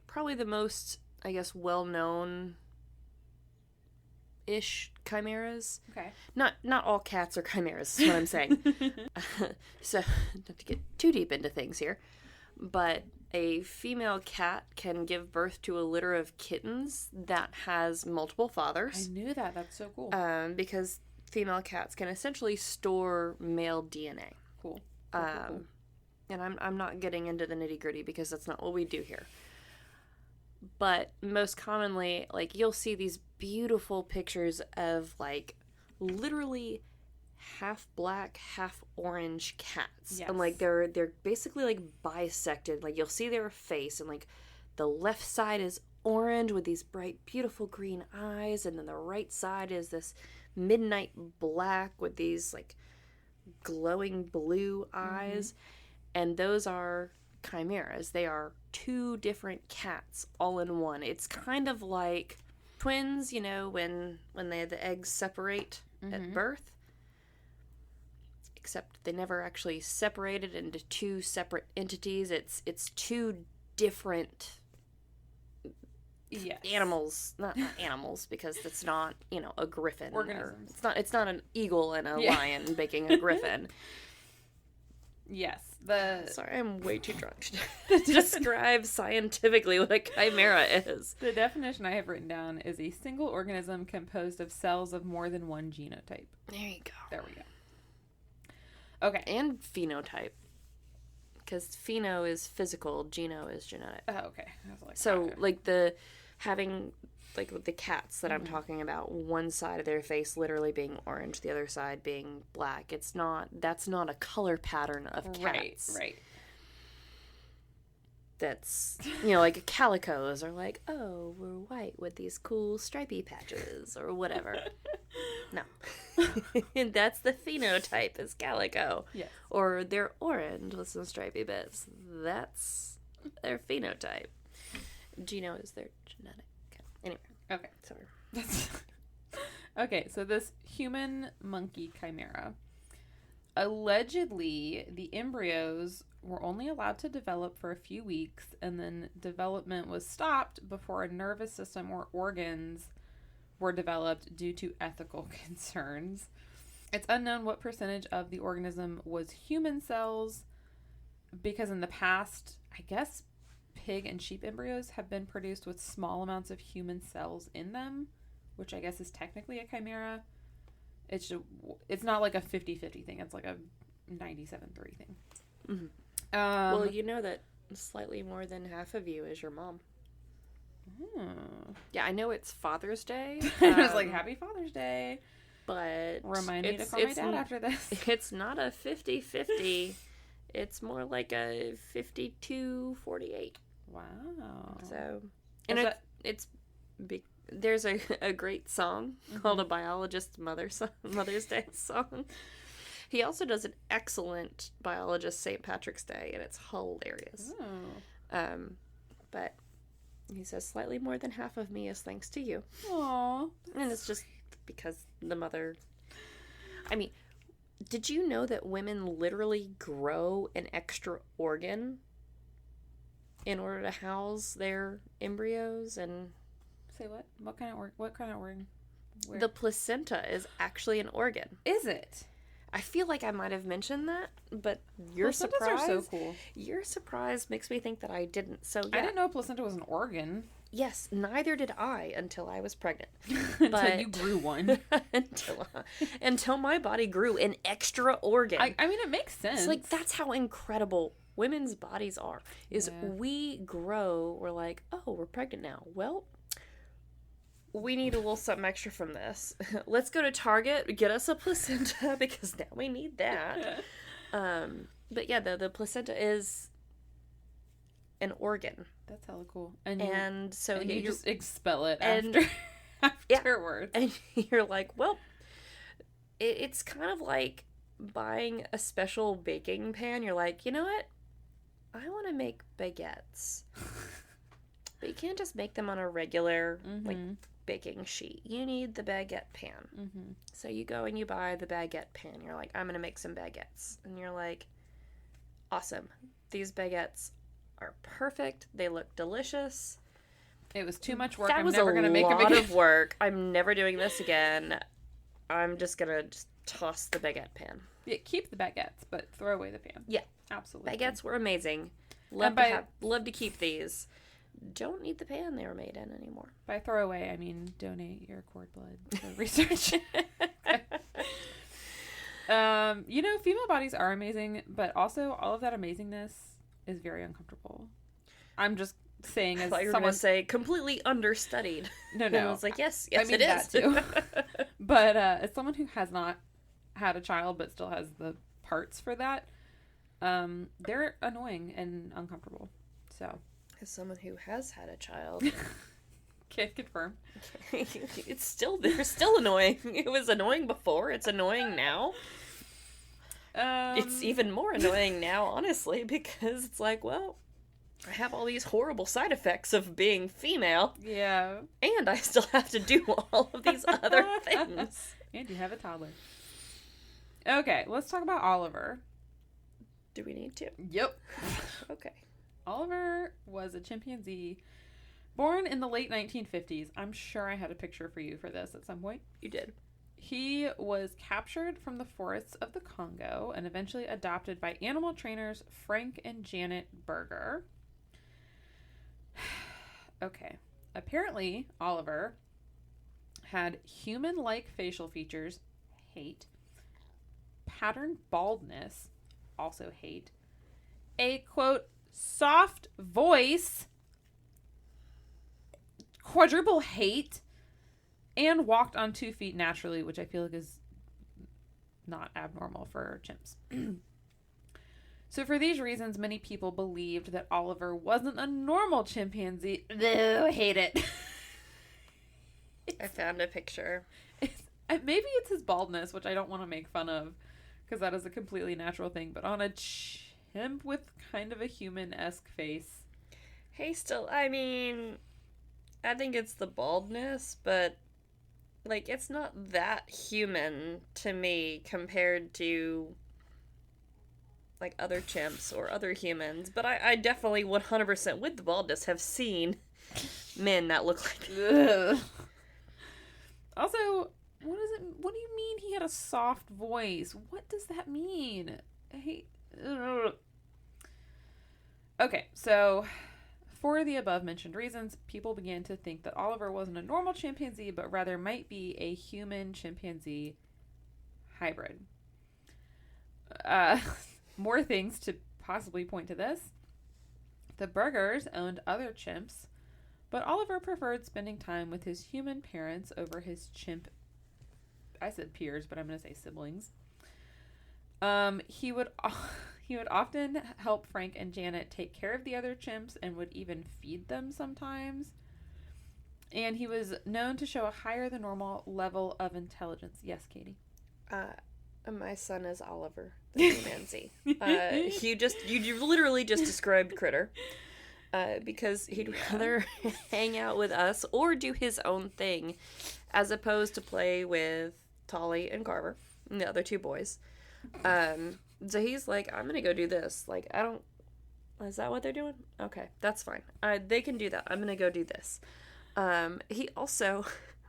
probably the most, I guess, well-known ish chimeras. Okay. Not all cats are chimeras, is what I'm saying. So, not to get too deep into things here, but a female cat can give birth to a litter of kittens that has multiple fathers. I knew that. That's so cool. Because female cats can essentially store male DNA. Cool. Cool. And I'm not getting into the nitty-gritty because that's not what we do here. But most commonly, like, you'll see these beautiful pictures of, like, literally half black, half orange cats. Yes. And, like, they're basically, like, bisected. Like, you'll see their face, and, like, the left side is orange with these bright, beautiful green eyes, and then the right side is this midnight black with these, like, glowing blue eyes. Mm-hmm. And those are chimeras. They are two different cats all in one. It's kind of like twins, you know, when the eggs separate at birth. Except they never actually separated into two separate entities. It's two different animals. Not animals, because it's not, you know, a griffin. Organisms. It's not an eagle and a lion making a griffin. Yes. Sorry, I'm way too drunk to describe scientifically what a chimera is. The definition I have written down is a single organism composed of cells of more than one genotype. There you go. There we go. Okay. And phenotype. Because pheno is physical, geno is genetic. Oh, okay. Like with the cats that I'm talking about, one side of their face literally being orange, the other side being black. That's not a color pattern of cats. Right. That's, you know, like calicos are like, oh, we're white with these cool stripy patches or whatever. No. And that's the phenotype, is calico. Yes. Or they're orange with some stripy bits. That's their phenotype. Geno is their genetic. Anyway. Okay. Sorry. Okay, so this human monkey chimera. Allegedly, the embryos were only allowed to develop for a few weeks, and then development was stopped before a nervous system or organs were developed due to ethical concerns. It's unknown what percentage of the organism was human cells, because in the past, I guess, pig and sheep embryos have been produced with small amounts of human cells in them, which I guess is technically a chimera. It's not like a 50-50 thing. It's like a 97-3 thing. Mm-hmm. Well, you know that slightly more than half of you is your mom. Yeah, I know it's Father's Day. I was like, Happy Father's Day. But remind me to call my dad after this. It's not a 50-50. It's more like a 52-48. Wow. So, and there's a great song called A Biologist Mother's Day song. He also does an excellent biologist St. Patrick's Day, and it's hilarious. But he says, slightly more than half of me is thanks to you. Aww. And it's just because the mother... I mean, did you know that women literally grow an extra organ in order to house their embryos? And say what? What kind of organ? Where? The placenta is actually an organ. Is it? I feel like I might have mentioned that, but your Placentas surprise are so cool. Your surprise makes me think that I didn't. So yeah. I didn't know a placenta was an organ. Yes, neither did I until I was pregnant. Until you grew one. until my body grew an extra organ. I mean, it makes sense. It's like, that's how incredible women's bodies are. We grow, we're like, oh, we're pregnant now. Well, we need a little something extra from this. Let's go to Target, get us a placenta, because now we need that. But yeah, the placenta is an organ. That's hella cool. And so you you just expel it Yeah, afterwards. and you're like, well, it's kind of like buying a special baking pan. You're like, you know what? I want to make baguettes. But you can't just make them on a regular, like, baking sheet. You need the baguette pan. Mm-hmm. So you go and you buy the baguette pan. You're like, I'm going to make some baguettes. And you're like, awesome. These baguettes are perfect. They look delicious. It was too much work. That was never going to make a lot of work. I'm never doing this again. I'm just going to toss the baguette pan. Yeah, keep the baguettes, but throw away the pan. Yeah. Absolutely. Baguettes were amazing. Love to keep these. Don't need the pan they were made in anymore. By throw away, I mean donate your cord blood for research. Female bodies are amazing, but also all of that amazingness is very uncomfortable. I'm just saying, as someone going to say completely understudied. No. I was like, yes, I mean, it is. That too. But as someone who has not had a child but still has the parts for that, they're annoying and uncomfortable. So, as someone who has had a child, can't confirm. They're still annoying. It was annoying before. It's annoying now. It's even more annoying now, honestly, because it's like, well, I have all these horrible side effects of being female. Yeah. And I still have to do all of these other things. And you have a toddler. Okay, let's talk about Oliver. Do we need to? Yep. Okay. Oliver was a chimpanzee born in the late 1950s. I'm sure I had a picture for you for this at some point. You did. He was captured from the forests of the Congo and eventually adopted by animal trainers Frank and Janet Berger. Okay. Apparently, Oliver had human-like facial features, hate, pattern baldness, also hate, a, quote, soft voice, quadruple hate, and walked on 2 feet naturally, which I feel like is not abnormal for chimps. So for these reasons, many people believed that Oliver wasn't a normal chimpanzee. I hate it. I found a picture. Maybe it's his baldness, which I don't want to make fun of, because that is a completely natural thing, but on a chimp with kind of a human-esque face. Hey, I think it's the baldness, but, like, it's not that human to me compared to, like, other chimps or other humans. But I definitely 100% with the baldness have seen men that look like that. Also, what do you mean he had a soft voice? What does that mean? Okay, so for the above-mentioned reasons, people began to think that Oliver wasn't a normal chimpanzee, but rather might be a human-chimpanzee hybrid. More things to possibly point to this. The Bergers owned other chimps, But Oliver preferred spending time with his human parents over his chimp, I said peers, but I'm going to say siblings. He would often help Frank and Janet take care of the other chimps and would even feed them sometimes. And he was known to show a higher than normal level of intelligence. Yes, Katie? My son is Oliver, the Humanzee. You literally just described Critter. Because he'd rather hang out with us or do his own thing as opposed to play with Tolly and Carver, and the other two boys. So he's like, I'm gonna go do this. Like, is that what they're doing? Okay, that's fine. They can do that. I'm gonna go do this. He also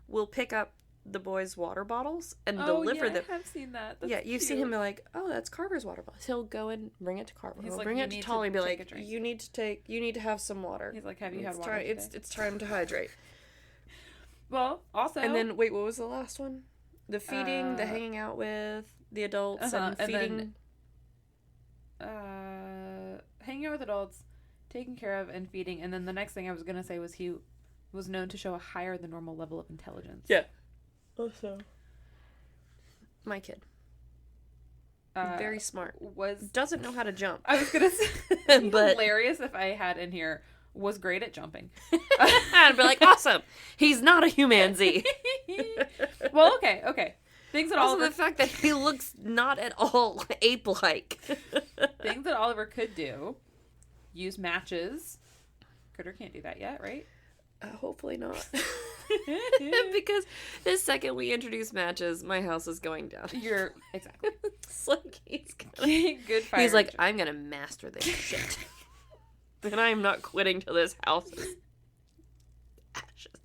will pick up the boys' water bottles and deliver them. I have seen that. That's you've seen him be like, oh, that's Carver's water bottle. He'll go and bring it to Carver. He'll bring it to Tolly and be like, you need to have some water. He's like, have you had water today? It's time to hydrate. Well, also... And then, wait, what was the last one? The feeding, the hanging out with the adults, and feeding... hanging out with adults, taking care of, and feeding. And then the next thing I was going to say was he was known to show a higher than normal level of intelligence. Yeah. Also, my kid, very smart, doesn't know how to jump. I was gonna say, but hilarious if I had in here, was great at jumping. I'd be like, awesome. He's not a Humanzee. Well, okay. Things that also the fact that he looks not at all ape-like. Things that Oliver could do: use matches. Critter can't do that yet, right? Hopefully not. Because the second we introduce matches, my house is going down. Exactly. It's like good fire. He's like, I'm gonna master this shit. And I am not quitting till this house is ashes.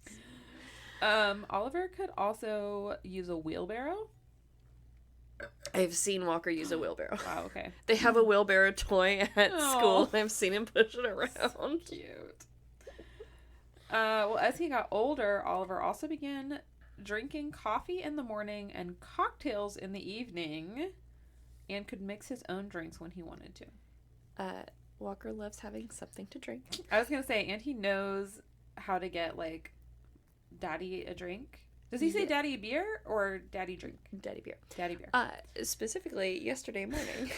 Oliver could also use a wheelbarrow. I've seen Walker use a wheelbarrow. Wow, okay. They have a wheelbarrow toy at school. I've seen him push it around. So cute. Well, as he got older, Oliver also began drinking coffee in the morning and cocktails in the evening, and could mix his own drinks when he wanted to. Walker loves having something to drink. I was going to say, and he knows how to get, like, Daddy a drink. Does he say Daddy beer or Daddy drink? Daddy beer. Daddy beer. Specifically, yesterday morning.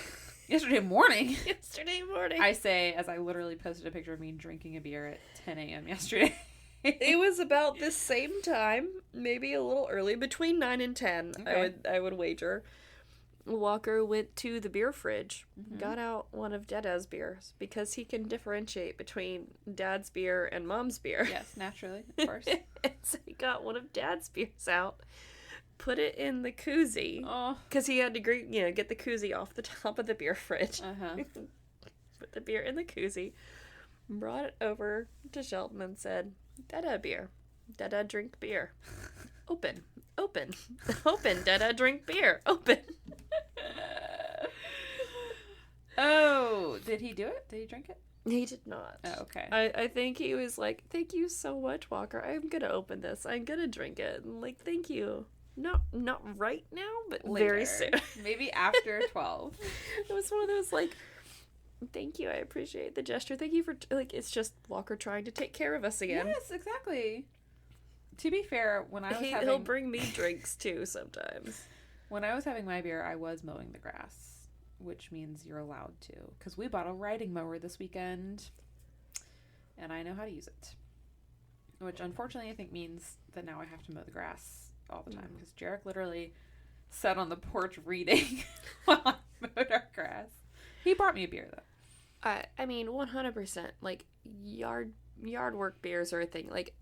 Yesterday morning? Yesterday morning. I say, as I literally posted a picture of me drinking a beer at 10 a.m. yesterday. It was about the same time, maybe a little early, between 9 and 10, okay. I would wager. Walker went to the beer fridge, got out one of Dada's beers, because he can differentiate between Dad's beer and Mom's beer. Yes, naturally, of course. And so he got one of Dad's beers out, put it in the koozie, because he had to get the koozie off the top of the beer fridge. Put the beer in the koozie, brought it over to Shelton and said, Dada beer. Dada drink beer. Open. Open. Open. Dada drink beer. Open. Oh, did he do it? Did he drink it? He did not. Oh, okay. I think he was like, thank you so much, Walker. I'm going to open this. I'm going to drink it. And like, thank you. Not right now, but later. Very soon. Maybe after 12. It was one of those like, thank you. I appreciate the gesture. Thank you for, like, it's just Walker trying to take care of us again. Yes, exactly. To be fair, when I was he'll bring me drinks too sometimes. When I was having my beer, I was mowing the grass, which means you're allowed to. Because we bought a riding mower this weekend, and I know how to use it. Which, unfortunately, I think means that now I have to mow the grass all the time. Because Jarek literally sat on the porch reading while I mowed our grass. He brought me a beer, though. I mean, 100%. Like, yard work beers are a thing. Like,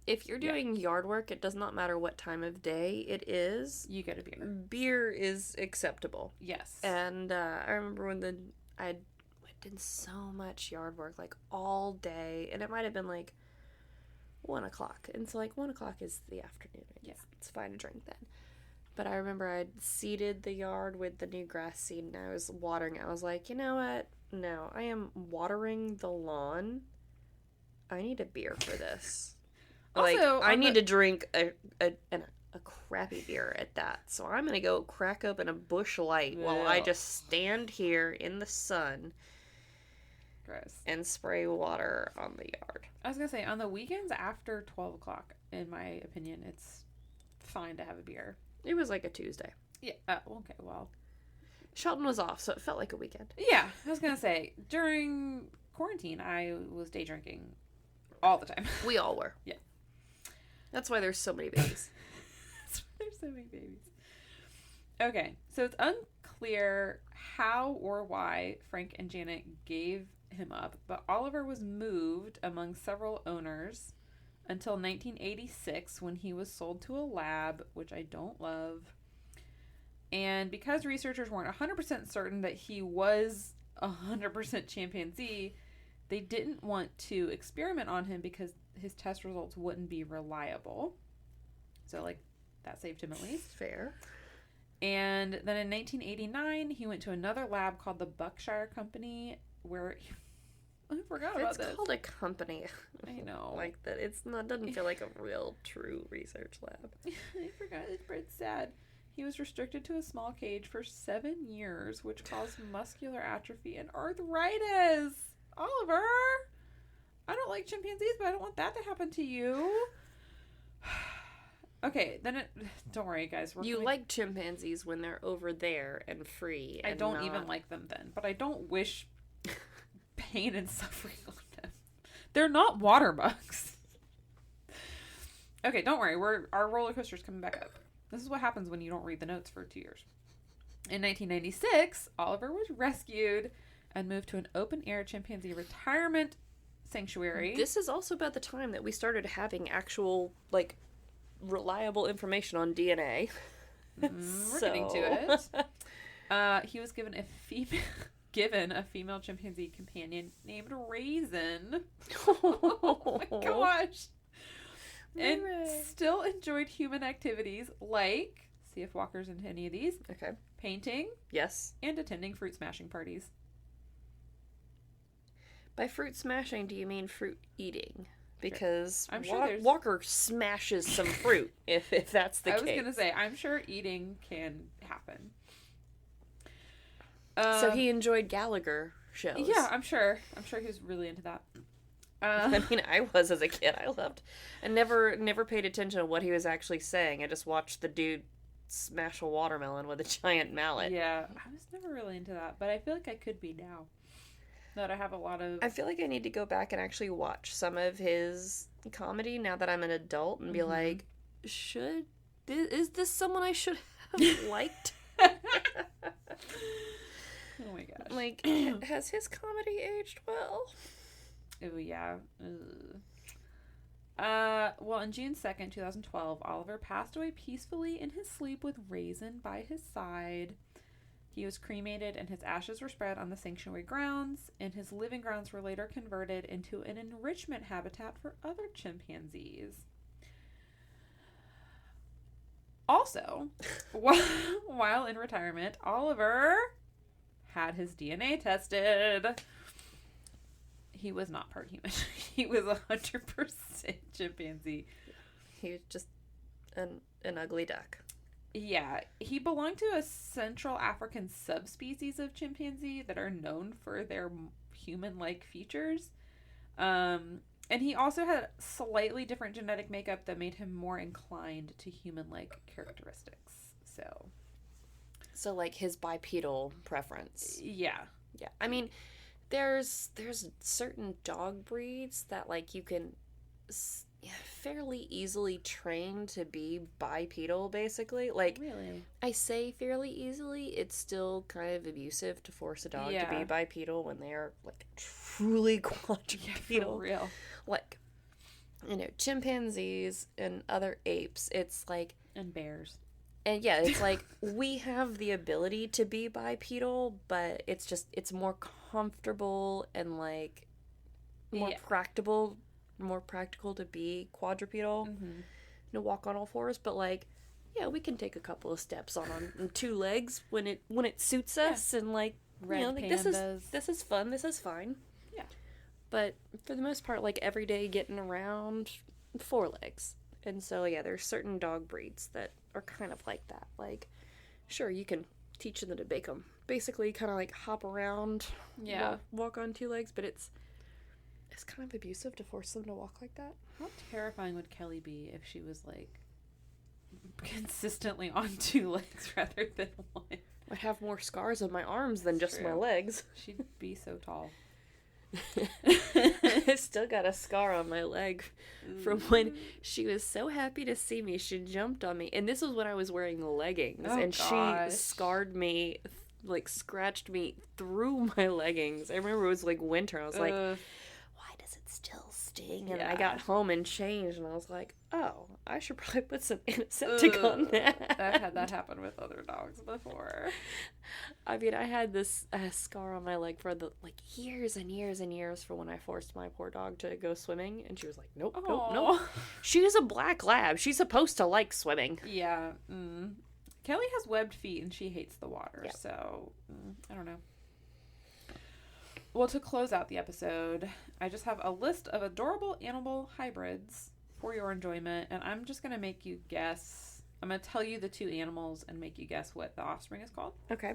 if you're doing yard work, it does not matter what time of day it is. You get a beer. Beer is acceptable. Yes. And I remember when I did so much yard work, like, all day. And it might have been, like, 1 o'clock. And so, like, 1 o'clock is the afternoon. It's fine to drink then. But I remember I'd seeded the yard with the new grass seed, and I was watering it. I was like, you know what? No, I am watering the lawn. I need a beer for this. Also, like, I need to drink a crappy beer at that. So I'm going to go crack open a Busch Light while I just stand here in the sun Chris. And spray water on the yard. I was going to say, on the weekends after 12 o'clock, in my opinion, it's fine to have a beer. It was like a Tuesday. Yeah. Okay, well. Shelton was off, so it felt like a weekend. Yeah, I was going to say, during quarantine, I was day drinking all the time. We all were. Yeah. That's why there's so many babies. That's why there's so many babies. Okay, so it's unclear how or why Frank and Janet gave him up, but Oliver was moved among several owners until 1986 when he was sold to a lab, which I don't love. And because researchers weren't 100% certain that he was 100% chimpanzee, they didn't want to experiment on him because his test results wouldn't be reliable. So, like, that saved him at least. Fair. And then in 1989, he went to another lab called the Buckshire Company, where I forgot about this. It's called a company. I know. Like that. It's not. Doesn't feel like a real, true research lab. I forgot. It's sad. He was restricted to a small cage for 7 years, which caused muscular atrophy and arthritis. Oliver, I don't like chimpanzees, but I don't want that to happen to you. Okay, then don't worry, guys. You like chimpanzees when they're over there and free. I and don't even like them then, but I don't wish pain and suffering on them. They're not water bugs. Okay, don't worry. Our roller coaster's coming back up. This is what happens when you don't read the notes for 2 years. In 1996, Oliver was rescued and moved to an open-air chimpanzee retirement sanctuary. This is also about the time that we started having actual, like, reliable information on DNA. We're getting to it. He was given a female chimpanzee companion named Raisin. Oh my gosh. And still enjoyed human activities like, see if Walker's into any of these. Okay. Painting. Yes. And attending fruit smashing parties. By fruit smashing, do you mean fruit eating? Because I'm sure Walker smashes some fruit, if that's the case. I was going to say, I'm sure eating can happen. So he enjoyed Gallagher shows. Yeah, I'm sure. He was really into that. I mean, I was as a kid. I never paid attention to what he was actually saying. I just watched the dude smash a watermelon with a giant mallet. Yeah, I was never really into that, but I feel like I could be now. That I have a lot of... I feel like I need to go back and actually watch some of his comedy now that I'm an adult and be like, is this someone I should have liked? Oh my gosh. Like, has his comedy aged well? Oh, yeah. Well, on June 2nd, 2012, Oliver passed away peacefully in his sleep with Raisin by his side. He was cremated and his ashes were spread on the sanctuary grounds, and his living grounds were later converted into an enrichment habitat for other chimpanzees. Also, while in retirement, Oliver had his DNA tested. He was not part human. He was 100% chimpanzee. He was just an ugly duck. Yeah, he belonged to a Central African subspecies of chimpanzee that are known for their human-like features. And he also had slightly different genetic makeup that made him more inclined to human-like characteristics. So like his bipedal preference. Yeah. Yeah. I mean, there's certain dog breeds that like you can fairly easily train to be bipedal, basically. Like, really? I say fairly easily. It's still kind of abusive to force a dog to be bipedal when they're like truly quadrupedal. Yeah, for real. Like, chimpanzees and other apes, it's like... And bears. And yeah, it's like, we have the ability to be bipedal, but it's more comfortable and like more practical to be quadrupedal, to walk on all fours. But like, yeah, we can take a couple of steps on 2 legs when it suits us, and like, Red like pandas. this is fun, this is fine. Yeah. But for the most part, like every day getting around 4 legs. And so yeah, there's certain dog breeds that are kind of like that. Like, sure, you can teaching them to bake them. Basically, kind of like hop around, walk on two legs, but it's kind of abusive to force them to walk like that. How terrifying would Kelly be if she was like consistently on two legs rather than one? I'd have more scars on my arms than just True. my legs. She'd be so tall. I still got a scar on my leg from when she was so happy to see me. She jumped on me. And this was when I was wearing leggings. And gosh. She scarred me, like scratched me through my leggings. I remember it was like winter. I was like, why does it still sting? And I got home and changed. And I was like, oh, I should probably put some antiseptic on that. I've had that happen with other dogs before. I mean, I had this scar on my leg for years and years and years for when I forced my poor dog to go swimming, and she was like, nope, nope. She was a black lab. She's supposed to like swimming. Yeah. Kelly has webbed feet, and she hates the water, so I don't know. Well, to close out the episode, I just have a list of adorable animal hybrids for your enjoyment, and I'm just going to make you guess. I'm going to tell you the two animals and make you guess what the offspring is called. Okay.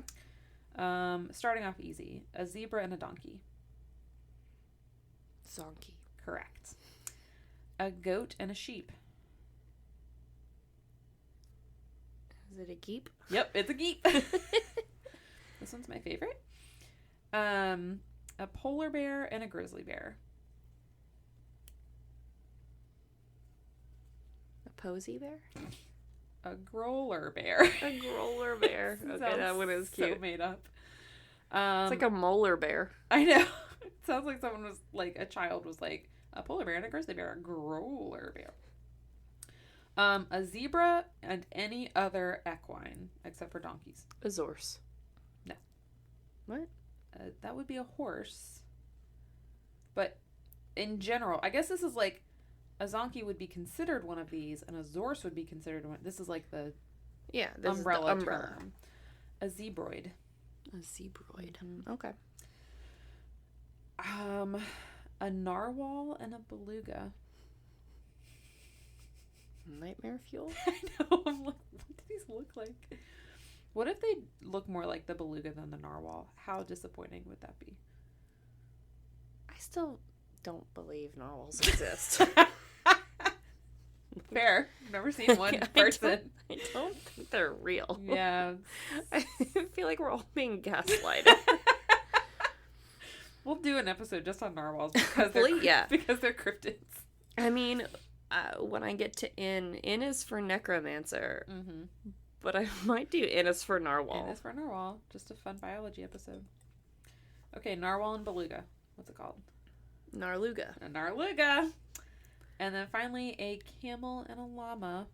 Starting off easy. A zebra and a donkey. Zonkey. Correct. A goat and a sheep. Is it a geep? Yep, it's a geep. This one's my favorite. A polar bear and a grizzly bear. A posy bear? A growler bear. A growler bear. Okay, that one is cute. So made up. It's like a molar bear. I know. It sounds like someone was like, a child was like, a polar bear and a grizzly bear. A growler bear. A zebra and any other equine except for donkeys. A zorse. No. What? That would be a horse. But in general, I guess this is like, a zonkey would be considered one of these, and a zorse would be considered one. This is like the umbrella term. A zebroid. A zebroid. Mm-hmm. Okay. A narwhal and a beluga. Nightmare fuel? I know. I'm like, what do these look like? What if they look more like the beluga than the narwhal? How disappointing would that be? I still don't believe narwhals exist. Fair. I've never seen one person. I don't think they're real. Yeah. I feel like we're all being gaslighted. We'll do an episode just on narwhals because because they're cryptids. I mean, when I get to N is for necromancer. Mm-hmm. But I might do N is for narwhal. N is for narwhal. Just a fun biology episode. Okay, narwhal and beluga. What's it called? Narluga. A narluga. And then finally, a camel and a llama.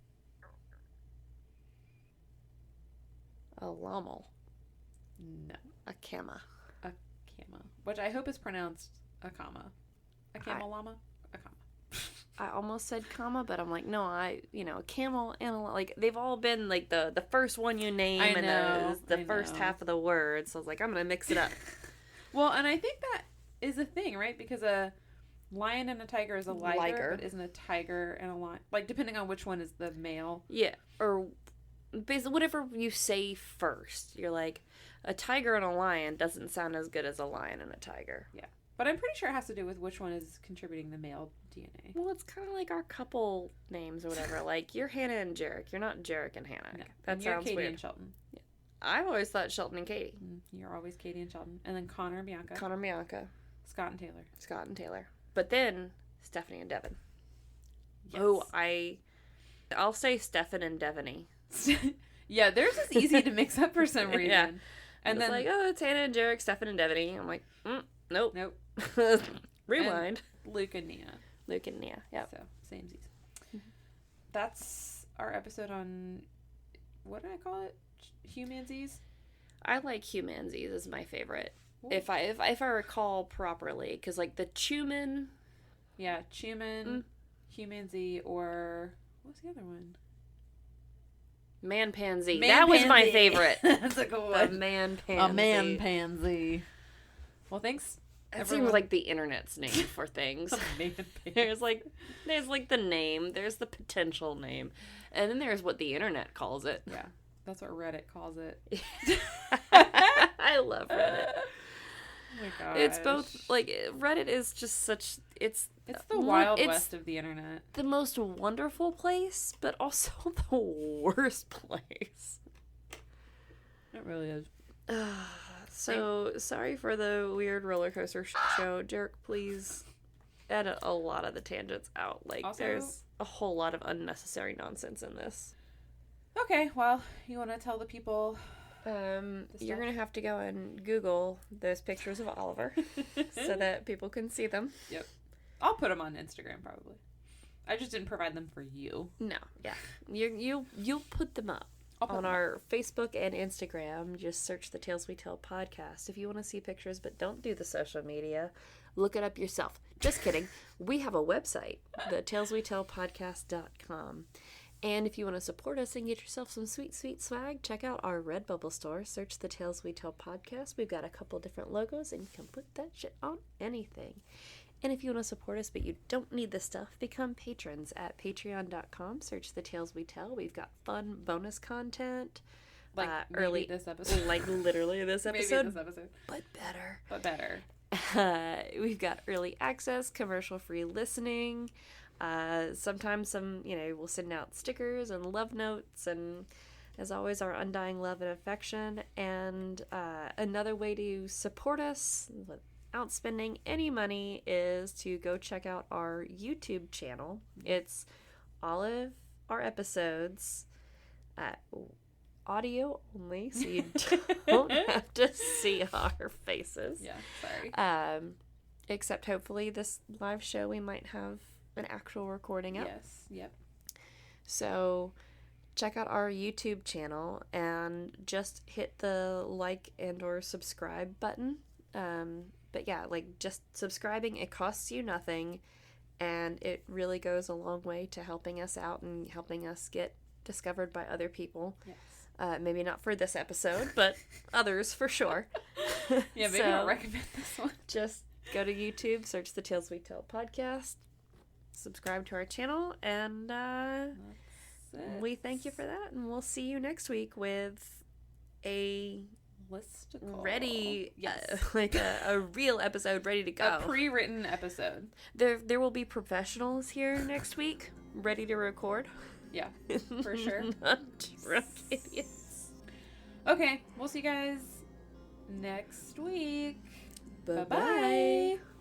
A llamal. No. A cama. A cama. Which I hope is pronounced a comma. A camel llama? A comma. I almost said comma, but I'm like, no, a camel and a like, they've all been like the first one you name and the first half of the word. So I was like, I'm going to mix it up. Well, and I think that is a thing, right? Because a lion and a tiger is a liger, but isn't a tiger and a lion? Like, depending on which one is the male. Yeah. Or basically, whatever you say first. You're like, a tiger and a lion doesn't sound as good as a lion and a tiger. Yeah. But I'm pretty sure it has to do with which one is contributing the male DNA. Well, it's kind of like our couple names or whatever. Like, you're Hannah and Jarek. You're not Jarek and Hannah. No. That and you're sounds Katie weird. and Shelton. Yeah. I've always thought Shelton and Katie. You're always Katie and Shelton. And then Connor and Bianca. Connor and Bianca. Scott and Taylor. Scott and Taylor. But then, Stephanie and Devin. Yes. Oh, I'll say Stefan and Devony. Yeah, theirs is easy to mix up for some reason. Yeah. And then like, oh, it's Hannah and Jarek, Stefan and Devony. I'm like, nope. Nope. Rewind. And Luke and Nia. Luke and Nia, yep. So, samesies. That's our episode on, what did I call it? Humanzees? I like Humanzees as my favorite. Ooh. If I recall properly, because like the Chuman. Yeah, Chuman, Humanzee, or what was the other one? Man-pansy. That was my favorite. That's a good one. A man-pansy. A man-pansy. Well, thanks. That seems like the internet's name for things. There's like the name, there's the potential name, and then there's what the internet calls it. Yeah. That's what Reddit calls it. I love Reddit. Oh my gosh. It's both, like, Reddit is just such, it's the wild west of the internet. The most wonderful place, but also the worst place. It really is. So, sorry for the weird roller coaster show. Derek, please edit a lot of the tangents out. Like, Also, there's a whole lot of unnecessary nonsense in this. Okay, well, you want to tell the people... You're going to have to go and Google those pictures of Oliver so that people can see them. Yep. I'll put them on Instagram, probably. I just didn't provide them for you. No, yeah. You'll put them up on our Facebook and Instagram. Just search the Tales We Tell podcast if you want to see pictures, but don't do the social media. Look it up yourself. Just kidding. We have a website, thetaleswetellpodcast.com. And if you want to support us and get yourself some sweet, sweet swag, check out our Redbubble store. Search the Tales We Tell podcast. We've got a couple different logos, and you can put that shit on anything. And if you want to support us but you don't need the stuff, become patrons at patreon.com. Search the Tales We Tell. We've got fun bonus content. Like early this episode. Like literally this episode. Maybe this episode. But better. But better. We've got early access, commercial-free listening. Sometimes we'll send out stickers and love notes, and as always, our undying love and affection. And another way to support us without spending any money is to go check out our YouTube channel. It's all of our episodes audio only, so you don't have to see our faces. Yeah, sorry. Except hopefully this live show we might have an actual recording up. Yes, yep. So check out our YouTube channel and just hit the like and or subscribe button. But yeah, like just subscribing, it costs you nothing, and it really goes a long way to helping us out and helping us get discovered by other people. Yes. Maybe not for this episode, but others for sure. Yeah, maybe I'll recommend this one. Just go to YouTube, search the Tales We Tell podcast, subscribe to our channel, and we thank you for that, and we'll see you next week with a listicle ready, like a real episode ready to go. A pre-written episode. There will be professionals here next week, ready to record. Yeah, for sure. Not drunk idiots. Okay, we'll see you guys next week. Bye-bye. Bye-bye.